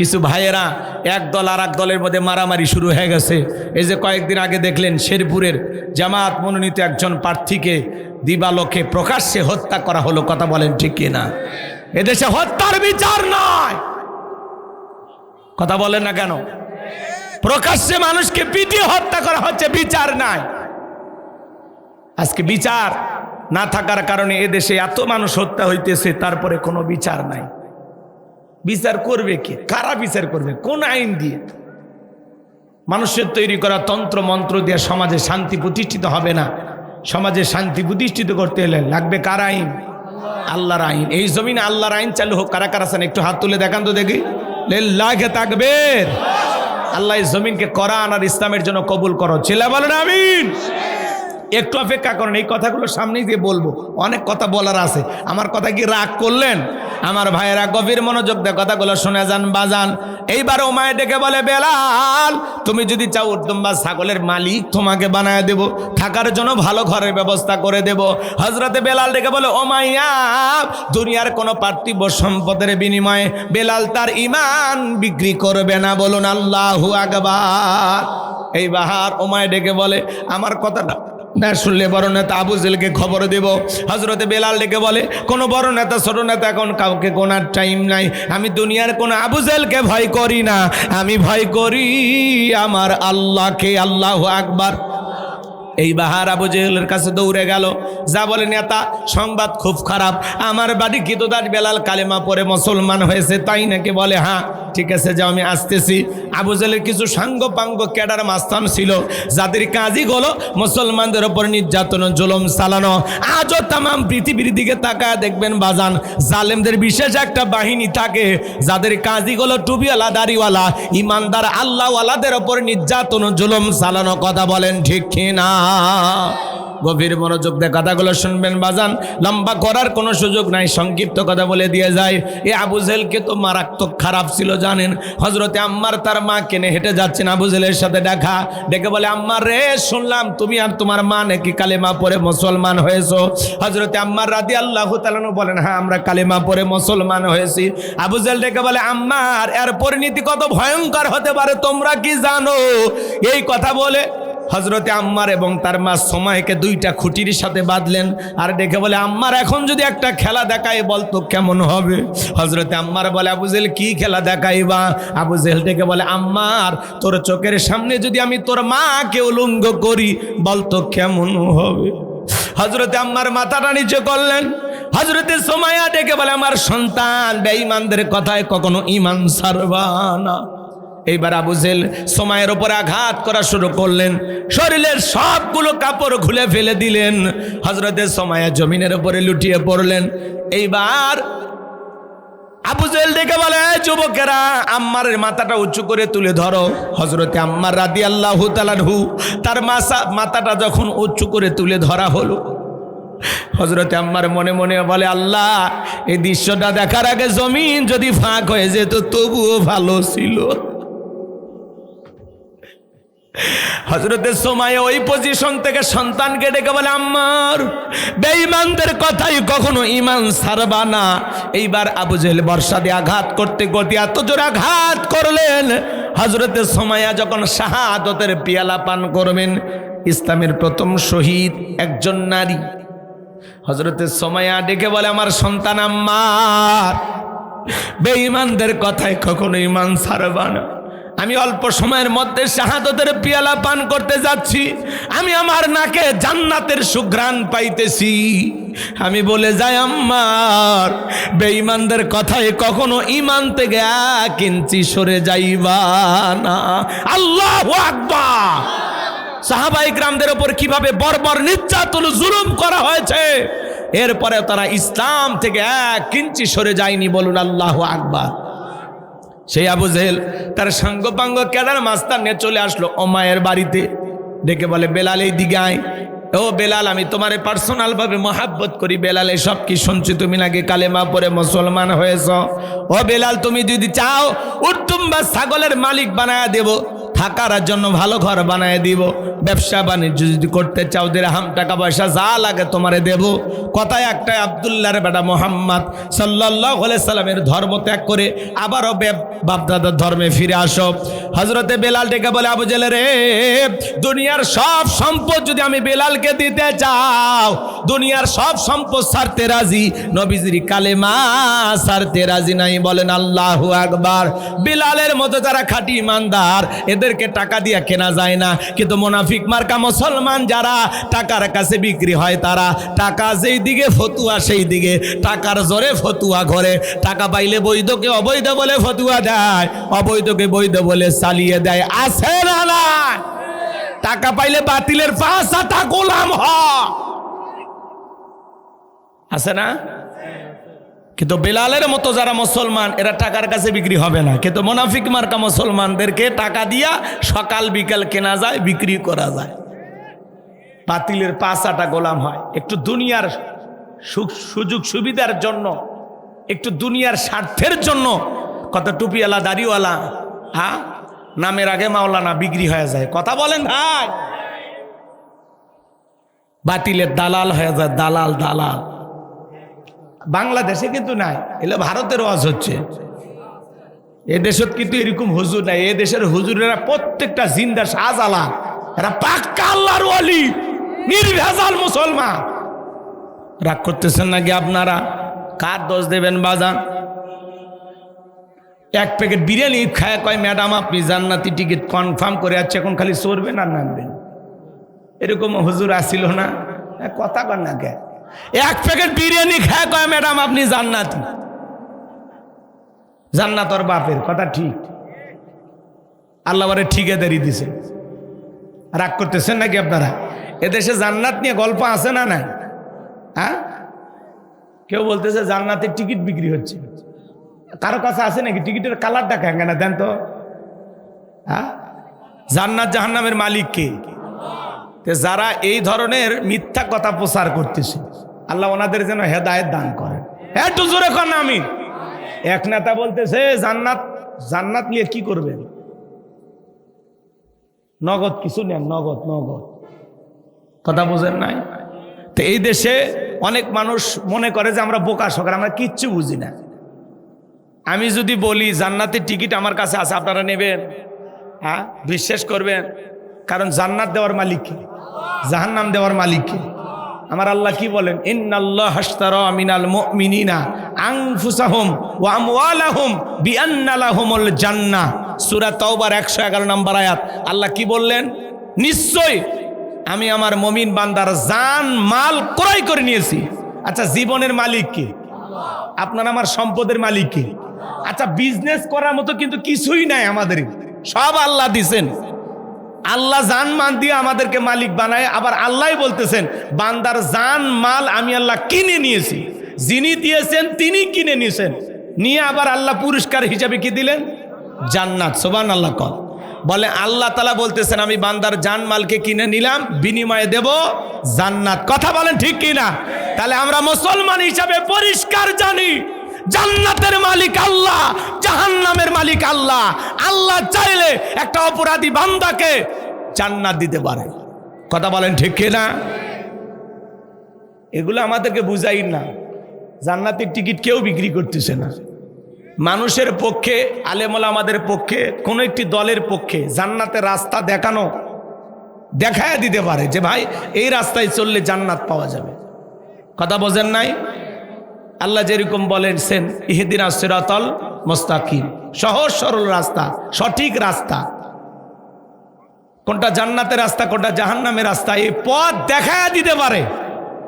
কিছু ভাইয়েরা এক দল আর এক দলের মধ্যে মারামারি শুরু হয়ে গেছে। এই যে কয়েকদিন আগে দেখলেন শেরপুরের জামাত মনোনীত একজন প্রার্থীকে দিবালোকে প্রকাশ্যে হত্যা করা হলো। কথা বলেন ঠিক কিনা? এদেশে হত্যার বিচার নয়, কথা বলেন না কেন? প্রকাশ্যে মানুষকে পিটিয়ে হত্যা করা হচ্ছে, বিচার নাই। আজকে বিচার না থাকার কারণে এদেশে এত মানুষ হত্যা হইতেছে, তারপরে কোনো বিচার নাই। বিচার করবে কে? কারা বিচার করবে? কোন আইন দিয়ে? মানুষের তৈরি করা তন্ত্র মন্ত্র দিয়ে সমাজে শান্তি প্রতিষ্ঠিত হবে না। সমাজে শান্তি প্রতিষ্ঠিত করতে হলে লাগবে কার আইন? আল্লাহর আইন। এই জমিনে আল্লাহর আইন চালু হোক। কারা কারা আছেন একটু হাত তুলে দেখান তো দেখি। লিল্লাহি তাকবীর। আল্লাহ এই জমিনকে কোরআন আর ইসলামের জন্য কবুল করো। ছেলে বলেন আমিন। একটু অপেক্ষা করেন, এই কথাগুলো সামনেই দিয়ে বলবো, অনেক কথা বলার আছে। আমার কথা কি রাগ করলেন? আমার ভাইয়েরা গভীর মনোযোগ দিয়ে কথাগুলো শুনে যান বাজান। এইবার ওমায় ডেকে বলে, বেলাল তুমি যদি চাও উত্তম বা ছাগলের মালিক তোমাকে বানায় দেব, থাকার জন্য ভালো ঘরের ব্যবস্থা করে দেব। হযরতে বেলাল ডেকে বলে, ওমাইয়া দুনিয়ার কোনো পার্থিব সম্পদের বিনিময়ে বেলাল তার ঈমান বিক্রি করবে না। বলুন আল্লাহু আকবার। এইবার ওমায় ডেকে বলে, আমার কথাটা না শুনলে বড় নেতা আবু জেলকে খবর দেব। হযরতে বেলাল ডেকে বলে, কোনো বড় নেতা ছোট নেতা এখন কাউকে গোনার টাইম নাই। আমি দুনিয়ার কোনো আবু জেলকে ভয় করি না, আমি ভয় করি আমার আল্লাহকে। আল্লাহু আকবার। এই বাহার আবু জেহেলের কাছে দৌড়ে গেল, যা বলে, নেতা সংবাদ খুব খারাপ, আমার বাড়ি কিতদার বেলাল কালেমা পড়ে মুসলমান হয়েছে। তাই নাকি? বলে হ্যাঁ। ঠিক আছে, যাও আমি আসতেছি। আবু জেহেলের কিছু সাঙ্গ পাঙ্গ ক্যাডার মাস্তান ছিল, যাদের কাজই হলো মুসলমানদের ওপর নির্যাতন জুলুম চালানো। আজও তামাম পৃথিবীর দিকে তাকায় দেখবেন বাজান, জালেমদের বিশেষ একটা বাহিনী থাকে, যাদের কাজই হলো টুপিওয়ালা দাড়িওয়ালা ইমানদার আল্লাহওয়ালাদের ওপর নির্যাতন জুলুম চালানো। কথা বলেন ঠিক কিনা? গভীর মনোযোগ দিয়ে কথাগুলো শুনবেন বাজান, লম্বা করার কোনো সুযোগ নাই, সংক্ষিপ্ত কথা বলে দিয়ে যায়। এ আবু জেহেলকে তো মারাত্মক খারাপ ছিল জানেন। হযরতে আম্মার তার মা কেনে হেঁটে যাচ্ছেন, আবু জেহেলের সাথে দেখা। ডেকে বলে, আম্মার রে, শুনলাম তুমি আর তোমার মা নাকি কালেমা পড়ে মুসলমান হয়েছো। হযরতে আম্মার রাদিয়াল্লাহু তাআলা বলেন, হ্যাঁ আমরা কালেমা পড়ে মুসলমান হয়েছি। আবু জেহেল ডেকে বলে, আম্মার এর পরিণতি কত ভয়ঙ্কর হতে পারে তোমরা কি জানো? এই কথা বলে হযরতে আম্মার এবং তার মা সময়কে দুইটা খুঁটির সাথে বাঁধলেন, আর দেখে বলে, আম্মার এখন যদি একটা খেলা দেখায় বলতো কেমন হবে? হযরতে আম্মার বলে, আবু জেহেল কি খেলা দেখাইবা? আবু জেহেল ডেকে বলে, আম্মার তোর চোখের সামনে যদি আমি তোর মাকে উলঙ্গ করি বলতো কেমন হবে? হযরতে আম্মার মাথাটা নিচে করলেন। হযরতে সুমাইয়া ডেকে বলে, আমার সন্তান বেঈমানদের কথায় কখনো ঈমান ছাড়বা না। এইবার আবু জেহেল সুমাইয়ার উপর আঘাত করা শুরু করলেন, শরীরের সবগুলো কাপড় খুলে ফেলে দিলেন। হযরতে সুমাইয়া জমিনের উপরে লুটিয়ে পড়লেন। এইবার আবু জেহেল ডেকে বলে, যুবকেরা আম্মারের মাথাটা উঁচু করে তুলে ধরো। হযরতে আম্মার রাদিয়াল্লাহু তাআলা আনহু তার মাথাটা যখন উঁচু করে তুলে ধরা হলো, হযরতে আম্মার মনে মনে বলে, আল্লাহ এই দৃশ্যটা দেখার আগে জমিন যদি ফাঁক হয়ে যেত তবুও ভালো ছিল। হযরতে সুমাইয়া ওই পজিশন থেকে সন্তানকে ডেকে বলে, আম্মার বেঈমানদের কথাই কখনো ঈমান ছাড়বা না। এইবার আবু জেহেল বর্ষা দিয়ে আঘাত করতে করতে এত জোরে আঘাত করলেন, হযরতে সুমাইয়া যখন শাহাদাতের পিয়ালা পান করবেন, ইসলামের প্রথম শহীদ একজন নারী, হযরতে সুমাইয়া ডেকে বলে, আমার সন্তান আম্মার বেঈমানদের কথায় কখনো ঈমান ছাড়বা না। আমি অল্প সময়ের মধ্যে শাহাদাতের পিয়ালা পান করতে যাচ্ছি, আমি আমার নাকে জান্নাতের সুঘ্রাণ পাইতেছি। আমি বলে যাই, আম্মার বেঈমানদের কথায় কখনো ঈমান থেকে 1 ইঞ্চি সরে যাইবা না। আল্লাহু আকবার। সাহাবায়ে কিরামদের উপর কিভাবে বর্বর নির্যাতন জুলুম করা হয়েছে, এরপরে তারা ইসলাম থেকে 1 ইঞ্চি সরে যায়নি। বলুন আল্লাহু আকবার। সেই আবু জেহেল তার সাঙ্গপাঙ্গ ক্যাডার মাস্তান নিয়ে চলে আসলো ওমায়ের বাড়িতে। ডেকে বলে, বেলাল এই দিকে আয়। ও বেলাল, আমি তোমারে পার্সোনাল ভাবে মহাব্বত করি। বেলাল এসব কি শুনছি? তুমি নাকি কালেমা পড়ে মুসলমান হয়েছ। ও বেলাল, তুমি যদি চাও উত্তম বা ছাগলের মালিক বানায়া দেব, থাকার জন্য ভালো ঘর বানায় দিব। ব্যবসা বাণিজ্য যদি করতে চাও দিরহাম টাকা পয়সা যা লাগে তোমারে দেব। কথায় একটাই, আব্দুল্লাহর বেটা মুহাম্মদ সাল্লাল্লাহু আলাইহি সাল্লামের ধর্ম ত্যাগ করে আবারও বাপদাদার ধর্মে ফিরে আসো। হযরতে বেলাল ডেকে বলে, আবু জেলে রে, দুনিয়ার সব সম্পদ যদি আমি বেলালকে দিতে চাও, দুনিয়ার সব সম্পদ ছাড়তে রাজি, নবীজির কালেমা ছাড়তে রাজি নাই। বলেন আল্লাহু আকবার। বেলালের মতো যারা খাঁটি ইমানদার, এদেরকে টাকা দিয়ে কেনা যায় না। কিন্তু মুনাফিক মার্কা মুসলমান যারা টাকার কাছে বিক্রি হয়, তারা টাকা যেই দিকে ফতুয়া সেই দিকে, টাকার জোরে ফতুয়া ঘরে। টাকা পাইলে বৈধকে অবৈধ বলে ফতুয়া দেয়, অবৈধকে বৈধ বলে চালিয়ে দেয়। আছে না না? টাকা পাইলে বাতিলের পাঁচটা গোলাম হয়, আছে না? কিন্তু বেলালের মতো যারা মুসলমান, এরা টাকার কাছে বিক্রি হবে না। কিন্তু মুনাফিক মার্কা মুসলমানদেরকে টাকা দিয়া সকাল বিকাল কেনা যায়, বিক্রি করা যায়, বাতিলের পাঁচটা গোলাম হয়। একটু দুনিয়ার সুযোগ সুবিধার জন্য, একটু দুনিয়ার স্বার্থের জন্য কত টুপিওয়ালা দাড়িওয়ালা, হ্যাঁ, নামের আগে মাওলানা বিক্রি হয়ে যায়। কথা বলেন ভাই, বাতিলের দালাল হয়ে যায়, দালাল দালাল। বাংলাদেশে কিন্তু নাই, এলে ভারতের ওয়াজ হচ্ছে। এদেশত কিন্তু এরকম হুজুর নাই। এদেশের হুজুরেরা প্রত্যেকটা জিন্দা শাহজালাল, এরা পাক্কা আল্লাহর ওয়ালি, নির্ভেজাল মুসলমান। রাগ করতেছেন নাকি আপনারা? কার দোষ দেবেন বাজান? এক প্যাকেট বিরিয়ানি খায় কয়, ম্যাডাম আপনি জান্নাতি টিকিট কনফার্ম করে আছে, এখন খালি চড়বেন আর নামবেন। এরকম হুজুর আসিল না? কথা কর না কে? এক প্যাকেট বিরিয়ানি খায় কয়, ম্যাডাম আপনি জান্নাতি। জান্নাত ওর বাপের কথা ঠিক, আল্লাহ ওরে ঠিকাদারি দিছে। রাগ করতেছেন নাকি আপনারা? এদেশে জান্নাত নিয়ে গল্প আছে না নাই? হ্যাঁ, কেউ বলতেছে জান্নাতের টিকিট বিক্রি হচ্ছে। কারো কাছে আছে নাকি? টিকিটের কালারটা কেন দেন তো। হ্যাঁ, জান্নাত জাহান্নামের মালিক কে? যারা এই ধরনের মিথ্যা কথা প্রচার করতেছে, আল্লাহ ওনাদের যেন হেদায়েত দান করেন। একটু জোরে কর না আমিন। এক নেতা বলতেছে জান্নাত, জান্নাত নিয়ে কি করবেন? নগদ কিছু নেন, নগদ নগদ। কথা বুঝেন নাই? তো এই দেশে অনেক মানুষ মনে করে যে আমরা বোকা শোকার, আমরা কিচ্ছু বুঝি না। আমি যদি বলি জান্নাতের টিকিট আমার কাছে আছে, আপনারা নেবেন? হ্যাঁ, বিশ্বাস করবেন? কারণ জান্নাত দেওয়ার মালিক কে? জাহান্নাম দেওয়ার মালিক কে? আমার আল্লাহ কি বলেন? ইন্নাল্লাহ আশতারা মিনাল মুমিনিনা আনফুসাহুম ওয়া আমওয়ালাহুম বিআন্না লাহুমুল জান্নাহ। সূরা তাওবার 111 নম্বর আয়াত। আল্লাহ কি বললেন? নিশ্চয় আমি আমার মুমিন বান্দার জান মাল ক্রয় করে নিয়েছি। আচ্ছা, জীবনের মালিক কে? আপনার আমার সম্পদের মালিক কে? আচ্ছা, বিজনেস করার মতো কিন্তু কিছুই নাই আমাদের, সব আল্লাহ দিছেন। আল্লাহ জান মাল দিয়ে আমাদেরকে মালিক বানায়। আবার আল্লাহ বলতেছেন বান্দার জান মাল আমি আল্লাহ কিনে নিয়েছি। যিনি দিয়েছেন তিনি কিনে নিয়েছেন, নিয়ে আবার আল্লাহ পুরস্কার হিসাবে কি দিলেন? জান্নাত। সুবহানাল্লাহ। কল বলে আল্লাহ তাআলা বলতেছেন আমি বান্দার জান মালকে কিনে নিলাম, বিনিময়ে দেব জান্নাত। কথা বলেন ঠিক কিনা? তাহলে আমরা মুসলমান হিসাবে পরিষ্কার জানি জান্নাতের মালিক আল্লাহ, জাহান্নামের মালিক আল্লাহ। আল্লাহ চাইলে একটা অপরাধী বান্দাকে জান্নাত দিতে পারে। কথা বলেন ঠিক কিনা? এগুলো আমাদেরকে বুঝাই না। জান্নাতের টিকিট কেউ বিক্রি করতেছে না। মানুষের পক্ষে, আলেম ওলামাদের পক্ষে, কোন একটি দলের পক্ষে জান্নাতের রাস্তা দেখায় দিতে পারে যে ভাই এই রাস্তায় চললে জান্নাত পাওয়া যাবে। কথা বোঝেন নাই? আল্লাহ যেরকম বলেছেন ইহদিনাস সিরাতাল মুস্তাকিম, সহজ সরল রাস্তা, সঠিক রাস্তা। কোনটা জান্নাতের রাস্তা, কোনটা জাহান্নামের রাস্তা, এই পথ দেখায় দিতে পারে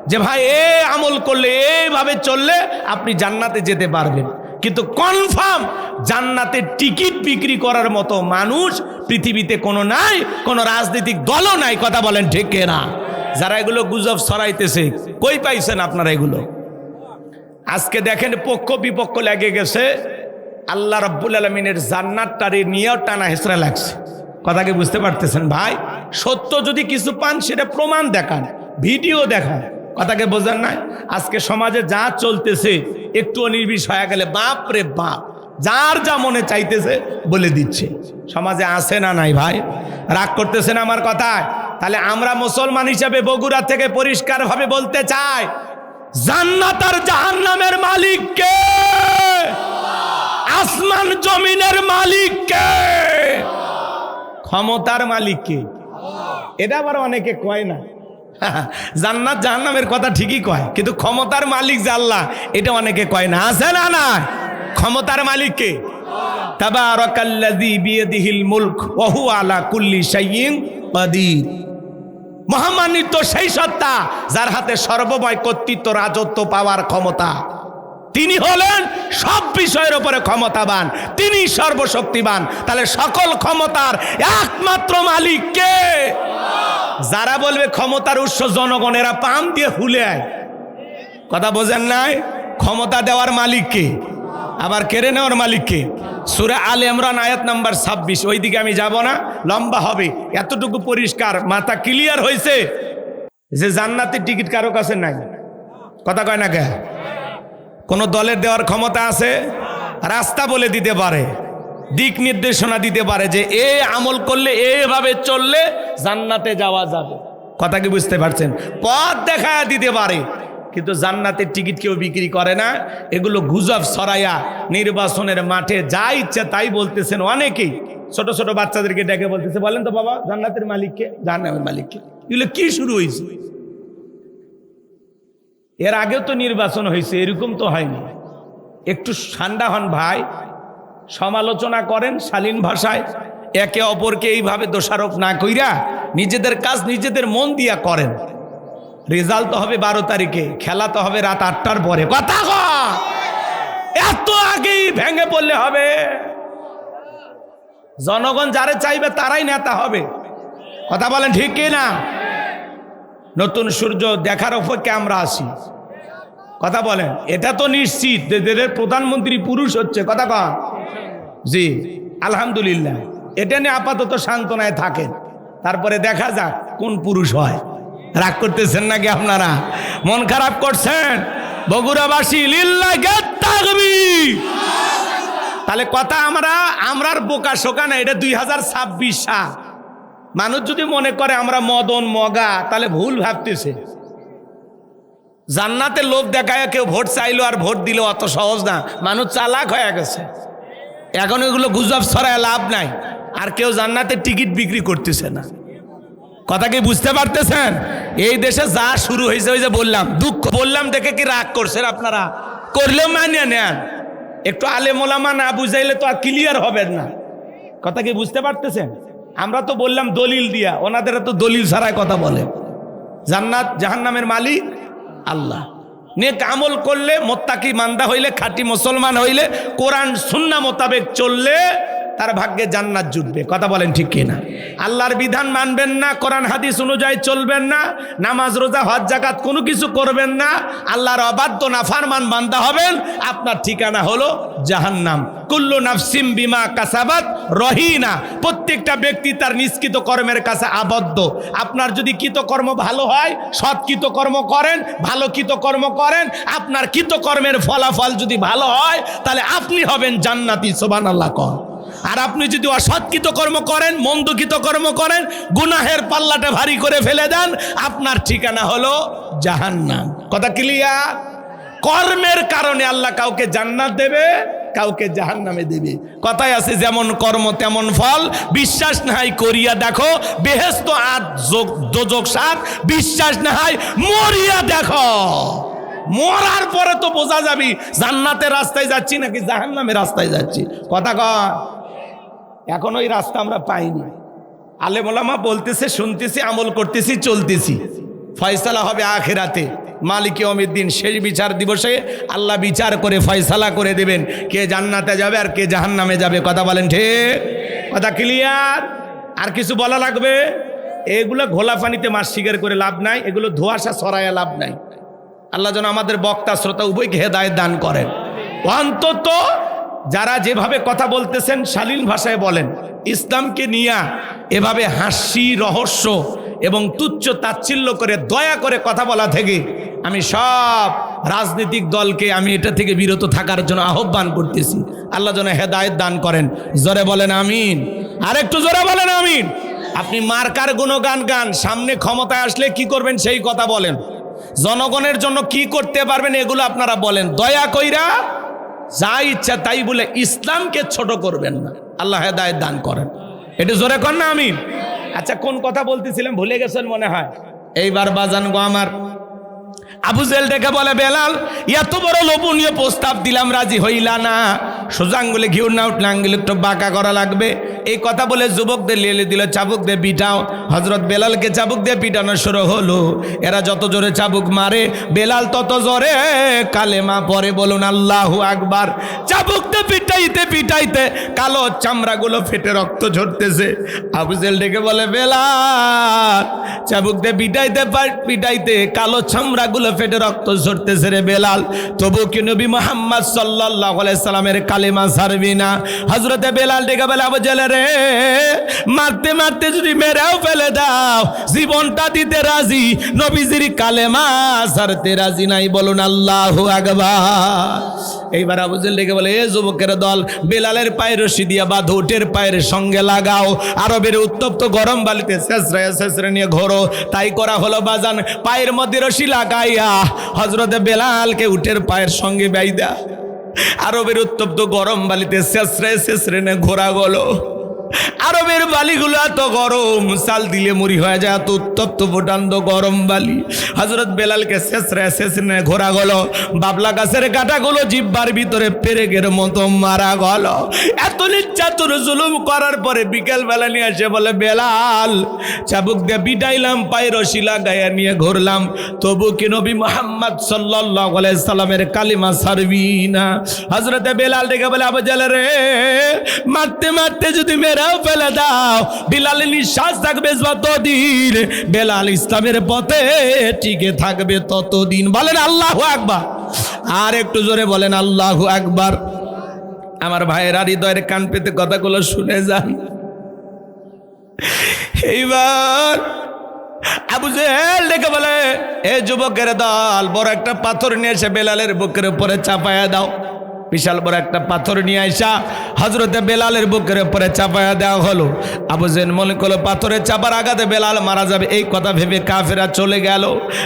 যে ভাই এই আমল করলে, এইভাবে চললে আপনি জান্নাতে যেতে পারবেন। কিন্তু কনফার্ম জান্নাতের টিকিট বিক্রি করার মতো মানুষ পৃথিবীতে কোনো নাই, কোনো রাজনৈতিক দলও নাই। কথা বলেন ঠিক না? যারা এগুলো গুজব ছড়াইতেছে, কই পাইছেন আপনারা এগুলো? আজকে দেখেন পক্ষ বিপক্ষ লেগে গেছে, আল্লাহ রাব্বুল আলামিনের জান্নাতটারে নিয়েও টানা হেসরা লাগছে। কথা কি বুঝতে পারতেছেন ভাই? সত্য যদি কিছু পান সেটা প্রমাণ দেখান, ভিডিও দেখান। কথাকে বোঝেন নাই? আজকে সমাজে যা চলতেছে একটু অনির্বিষ হয়ে গেলে বাপ রে বাপ, যার যা মনে চাইতেছে বলে দিচ্ছে। সমাজে আছে না নাই ভাই? রাগ করতেছেন আমার কথায়? তাহলে আমরা মুসলমান হিসেবে বগুড়া থেকে পরিষ্কারভাবে বলতে চাই, জান্নাত আর জাহান্নামের মালিক কে? আসমান জমিনের মালিক কে? ক্ষমতার মালিক কে? এটা আবার অনেকে কয় না। জান্নাত জাহান্নামের কথা ঠিকই কয়, কিন্তু ক্ষমতার মালিক যে আল্লাহ এটা অনেকে কয় না। আছে না না? ক্ষমতার মালিক কে? তাবারাকাল্লাযী বিয়াদিহিল মুলক ওয়া হুয়া আলা কুল্লি শাইইন কাদির। মহামান্বিত সেই সত্তা যার হাতে সর্বময় কর্তৃত্ব, রাজত্ব পাওয়ার ক্ষমতা। তিনি হলেন সব বিষয়ের উপরে ক্ষমতাবান, তিনি সর্বশক্তিমান। তাহলে সকল ক্ষমতার একমাত্র মালিক কে? যারা বলবে ক্ষমতার উৎস জনগণ, এরা পাম দিয়ে ফুলে। কথা বোঝেন নাই? ক্ষমতা দেওয়ার মালিক কে, আবার কেড়ে নেওয়ার মালিক কে? সূরা আলে ইমরান আয়াত নাম্বার 26। ওইদিকে আমি যাব না, লম্বা হবে। এতটুকু পরিষ্কার, মাথা ক্লিয়ার হয়েছে যে জান্নাতের টিকিট কারো কাছে নাই। কথা কয় না কে? কোন দলের দেওয়ার ক্ষমতা আছে? রাস্তা বলে দিতে পারে, দিক নির্দেশনা দিতে পারে যে এই আমল করলে, এইভাবে চললে জান্নাতে যাওয়া যাবে। কথা কি বুঝতে পারছেন? পথ দেখায় দিতে পারে, কিন্তু জান্নাতের টিকিট কেউ বিক্রি করে না। এগুলো গুজব ছড়াইয়া নির্বাচনের মাঠে যা ইচ্ছা তাই বলতেছেন অনেকেই। ছোট ছোট বাচ্চাদেরকে ডেকে বলতেছে, বলেন তো বাবা জান্নাতের মালিককে, জাহান্নামের মালিককে। এগুলো কি শুরু হয়েছে? এর আগেও তো নির্বাচন হয়েছে, এরকম তো হয়নি। একটু ঠান্ডা হন ভাই, সমালোচনা করেন শালীন ভাষায়, একে অপরকে এইভাবে দোষারোপ না কইরা নিজেদের কাজ নিজেদের মন দিয়া করেন। রেজাল্ট তো হবে 12 তারিখে, খেলা তো হবে রাত 8টার পরে। কথা কয়, এত আগেই ভেঙে পড়লে হবে? জনগণ যারে চাইবে তারাই নেতা হবে। কথা বলেন ঠিক কি না? নতুন সূর্য দেখার অপেক্ষা আমরা আছি। কথা বলেন, এটা তো নিশ্চিত যে দেশের প্রধানমন্ত্রী পুরুষ হচ্ছে। কথা কন জি, আলহামদুলিল্লাহ। এটা নিয়ে আপাতত সান্ত্বনায় থাকেন, তারপরে দেখা যাক কোন পুরুষ হয়। রাগ করতেছেন নাকি আপনারা? মন খারাপ করছেন? বগুড়াবাসী লিল্লাহি তাকবীর। তাহলে কথা আমরার বোকা শোকা না, এটা 2026 সাল। মানুষ যদি মনে করে আমরা মদন মগা, তাহলে ভুল ভাবতেছে। জান্নাতে লোভ দেখায় কেউ ভোট চাইলো আর ভোট দিল, অত সহজ না। মানুষ চালাক হয়ে গেছে। এখন এগুলো গুজব ছড়ায় লাভ নাই। আর কেউ জান্নাতের টিকিট বিক্রি করতেছে না। কথা কি বুঝতে পারতেছেন? এই দেশে যা শুরু হয়েছে, ওই যে বললাম, দুঃখ বললাম দেখে কি রাগ করছেন আপনারা? করলেও মানিয়ে নেন। একটু আলেম ওলামা না বুঝাইলে তো আর ক্লিয়ার হবেন না। কথা কি বুঝতে পারতেছেন? আমরা তো বললাম দলিল দিয়া, ওনাদের তো দলিল ছাড়াই কথা বলে। জান্নাত জাহান্নামের মালিক আল্লাহ। নেক আমল করলে, মোত্তাকি মান্দা হইলে, খাঁটি মুসলমান হইলে, কোরআন সুন্নাহ মোতাবেক চললে তার ভাগ্যে জান্নাত জুটবে। কথা বলেন ঠিক কিনা? আল্লাহর বিধান মানবেন না, কোরআন হাদিস অনুযায়ী চলবেন না, নামাজ রোজা হজ যাকাত কোনো কিছু করবেন না, আল্লাহর অবাধ্য নাফরমান বান্দা হবেন, আপনার ঠিকানা হলো জাহান্নাম। কুল্লু নাফসিম বিমা কাসাবাত রহিনা। প্রত্যেকটা ব্যক্তি তার নিষ্কৃত কর্মের কাছে আবদ্ধ। আপনার যদি কৃতকর্ম ভালো হয়, সৎ কৃতকর্ম করেন, ভালো কৃতকর্ম করেন, আপনার কৃতকর্মের ফলাফল যদি ভালো হয়, তাহলে আপনি হবেন জান্নাতি। সুবহানাল্লাহ কর। আর আপনি যদি অসৎকৃত কর্ম করেন, মন্দকৃত কর্ম করেন, গুনাহের পাল্লাটা ভারী করে ফেলে দেন, আপনার ঠিকানা হলো জাহান্নাম। কথা ক্লিয়ার? কর্মের কারণে আল্লাহ কাউকে জান্নাত দেবে, কাউকে জাহান্নামে দেবে। কথায় আছে যেমন কর্ম তেমন ফল। বিশ্বাস না হয় করিয়া দেখো, বেহেশত 8 দোজখ 7। বিশ্বাস না হয় মরিয়া দেখো। মরার পরে তো বোঝা যাবে জান্নাতের রাস্তায় যাচ্ছি নাকি জাহান্নামের রাস্তায় যাচ্ছি। কথা কয়, এখন ওই রাস্তা আমরা পাইনি। আলেম ওলামা বলতেছে, শুনতেছি, আমল করতেছি, চলতেছি। ফয়সালা হবে আখিরাতে, মালিক ইয়াউমিদ্দিন, শেষ বিচার দিবসে আল্লাহ বিচার করে ফয়সালা করে দেবেন কে জান্নাতে যাবে আর কে জাহান্নামে যাবে। কথা বলেন ঠিক? কথা ক্লিয়ার? আর কিছু বলা লাগবে? এগুলো ঘোলা পানিতে মাছ শিকার করে লাভ নাই, এগুলো ধোঁয়াশা ছড়ায়া লাভ নাই। আল্লাহ যেন আমাদের বক্তা শ্রোতা উভয়কে হেদায়েত দান করেন। অন্তত যারা যেভাবে কথা বলতেছেন শালীন ভাষায় বলেন, ইসলামকে নিয়ে এভাবে হাসি রহস্য এবং তুচ্ছ তাচ্ছিল্য করে দয়া করে কথা বলা থেকে আমি সব রাজনৈতিক দলকে আমি এটা থেকে বিরত থাকার জন্য আহ্বান করতেছি। আল্লাহ যেন হেদায়েত দান করেন। জোরে বলেন আমিন। আর একটু জোরে বলেন আমিন। আপনি মার্কার গুণগান গান, সামনে ক্ষমতায় আসলে কি করবেন সেই কথা বলেন, জনগণের জন্য কি করতে পারবেন এগুলো আপনারা বলেন। দয়া কইরা যা ইচ্ছা তাই বলে ইসলামকে ছোট করবেন না। আল্লাহ হেদায়েত দান করেন। এটা জোরে কর না আমিন। আচ্ছা, কোন কথা বলতেছিলাম ভুলে গেছেন মনে হয়। এইবার বাজান গো আমার, আবু জেল ডেকে বলে, বেলাল এত বড় লোভনীয় প্রস্তাব দিলাম, রাজি হইলা না। সোজা আঙ্গুলে ঘিউর না উঠলে আঙ্গুলে একটু বাঁকা করা লাগবে। এই কথা বলে যুবকদের লেলে দিল, চাবুক দিয়ে পিটাও। হজরত বেলালকে চাবুক দিয়ে পিটানো শুরু হলো। এরা যত জোরে চাবুক মারে বেলাল তত জোরে কালেমা পড়ে। বলুন আল্লাহু আকবার। চাবুক দিয়ে পিটাইতে পিটাইতে কালো চামড়াগুলো ফেটে রক্ত ঝরতেছে। আবু জেল ডেকে বলে, বেলাল চাবুক দিয়ে পিটাইতে পিটাইতে কালো চামড়াগুলো ফেটে রক্ত ঝরতেছে রে বেলাল, তবু কি নবী মুহাম্মদ সাল্লাল্লাহু আলাইহি সাল্লামের কালেমা ছাড়বি না? হযরতে বেলাল ডেকে বলে, আবু জেল রে, মারতে মারতে যদি মেরেও ফেলে দাও জীবনটা দিতে রাজি, নবীজির কালেমা ছাড়তে রাজি নাই। বলুন আল্লাহু আকবার। এইবার আবু জেল ডেকে বলে, এ যুবকের দল, বেলালের পায়ের রশি দিয়া বাঁধো, উটের পায়ের সঙ্গে লাগাও, আরবের উত্তপ্ত গরম বালিতে শেষরে নিয়ে ঘোরো। তাই করা হলো বাজান। পায়ের মধ্যে রশি লাগাইয়া হযরতে বেলালকে উটের পায়ের সঙ্গে বাইদা আরবের উত্তপ্ত গরম বালিতে শেষরে নিয়ে ঘোরা গেল। আরবের বালিগুলো এত গরম, চাল দিলে মুড়ি হয়ে যায়, এত উত্তপ্ত প্রচণ্ড গরম বালি। হযরত বেলালকে শেষরে ঘোরা গেল। বাবলা গাছের কাঁটাগুলো জিহ্বার ভিতরে পেরেকের মতো মারা গেল। এত নির্যাতন জুলুম করার পরে বিকেল বেলা নিয়ে আসে বলে, বেলাল চাবুক দিয়ে পিটাইলাম, পায়ে রশি লাগাইয়া নিয়ে ঘুরলাম, তবু কি নবী মুহাম্মদ সাল্লাল্লাহু আলাইহি সাল্লামের কালিমা ছাড়বি না? হযরতে বেলাল ডেকে বলে, আবু জেল রে, মারতে মারতে যদি মেরাও ফেলে দাও, বেলালের নিঃশ্বাস থাকবে যতদিন, বেলাল ইসলামের পথে টিকে থাকবে ততদিন। বলেন আল্লাহু আকবার। আর একটু জোরে বলেন আল্লাহু আকবার। আমার ভাইয়েরা হৃদয়ের কান পেতে কথাগুলো শুনে যান। এইবার আবু জেহেল ডেকে বলে, এ যুবকের দল, বড় একটা পাথর নিয়ে এসে বেলালের বুকের উপরে চাপায়া দাও। বিশাল বড় একটা পাথর নিয়ে আসা হযরতে বেলালের বুকের উপরে চাপায়া দেওয়া হলো। আবু জেহেল মনে করলো পাথরে চাপার আঘাতে বেলাল মারা যাবে। এই কথা ভেবে কাফেরা চলে গেল।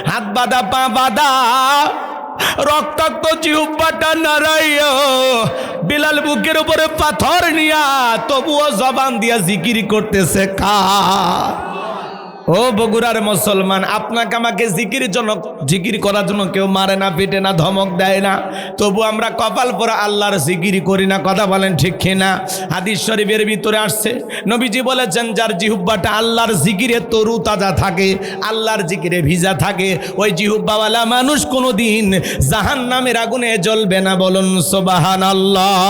হাত বাঁধা, পা বাঁধা, রক্তাক্ত জিহ্বাটা নাড়াইয়া বেলাল বুকের উপরে পাথর নিয়া তবুও জবান দিয়া জিকির করতেছে। ও বগুড়ার মুসলমান, আপনাকে আমাকে জিকির করার জন্য কেউ মারে না, পেটে না, ধমক দেয় না, তবু আমরা কপাল পরা আল্লাহর জিকির করি না। কথা বলেন ঠিক কিনা? হাদিস শরীফের ভিতরে আসছে, নবীজি বলেছেন, যার জিহ্বাটা আল্লাহর জিকিরে তরু তাজা থাকে, আল্লাহর জিকিরে ভিজা থাকে, ওই জিহ্বাওয়ালা মানুষ কোনোদিন জাহান্নামের আগুনে জ্বলবে না। বলুন সুবহানাল্লাহ।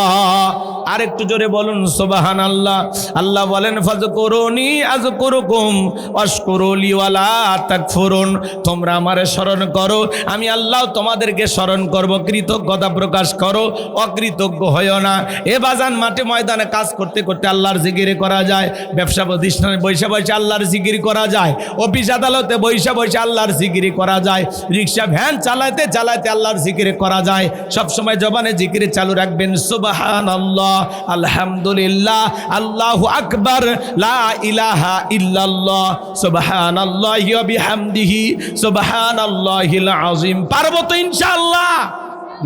আর একটু জোরে বলুন সুবহানাল্লাহ। আল্লাহ বলেন, ফাযকুরুনি আযকুরুকুম ওয়াশকুরুলি ওয়ালা তাকফুরুন। তোমরা আমারে স্মরণ করো, আমি আল্লাহ তোমাদেরকে স্মরণ করব। কৃতজ্ঞতা প্রকাশ করো, অকৃতজ্ঞ হইও না। এ বাজান, মাঠে ময়দানে কাজ করতে করতে আল্লাহর জিকির করা যায়, ব্যবসা প্রতিষ্ঠানে বৈশা বৈশা আল্লাহর জিকির করা যায়, অফিস আদালতে বৈশা বৈশা আল্লাহর জিকির করা যায়, রিক্সা ভ্যান চালাতে চালাতে আল্লাহর জিকির করা যায়। সবসময় জবানে জিকির চালু রাখবেন। সুবহানাল্লাহ, আলহামদুলিল্লাহ, আল্লাহু আকবার, লা ইলাহা ইল্লাল্লাহ, সুবহানাল্লাহি ওয়া বিহামদিহি, সুবহানাল্লাহিল আযীম। পারবো তো ইনশাআল্লাহ?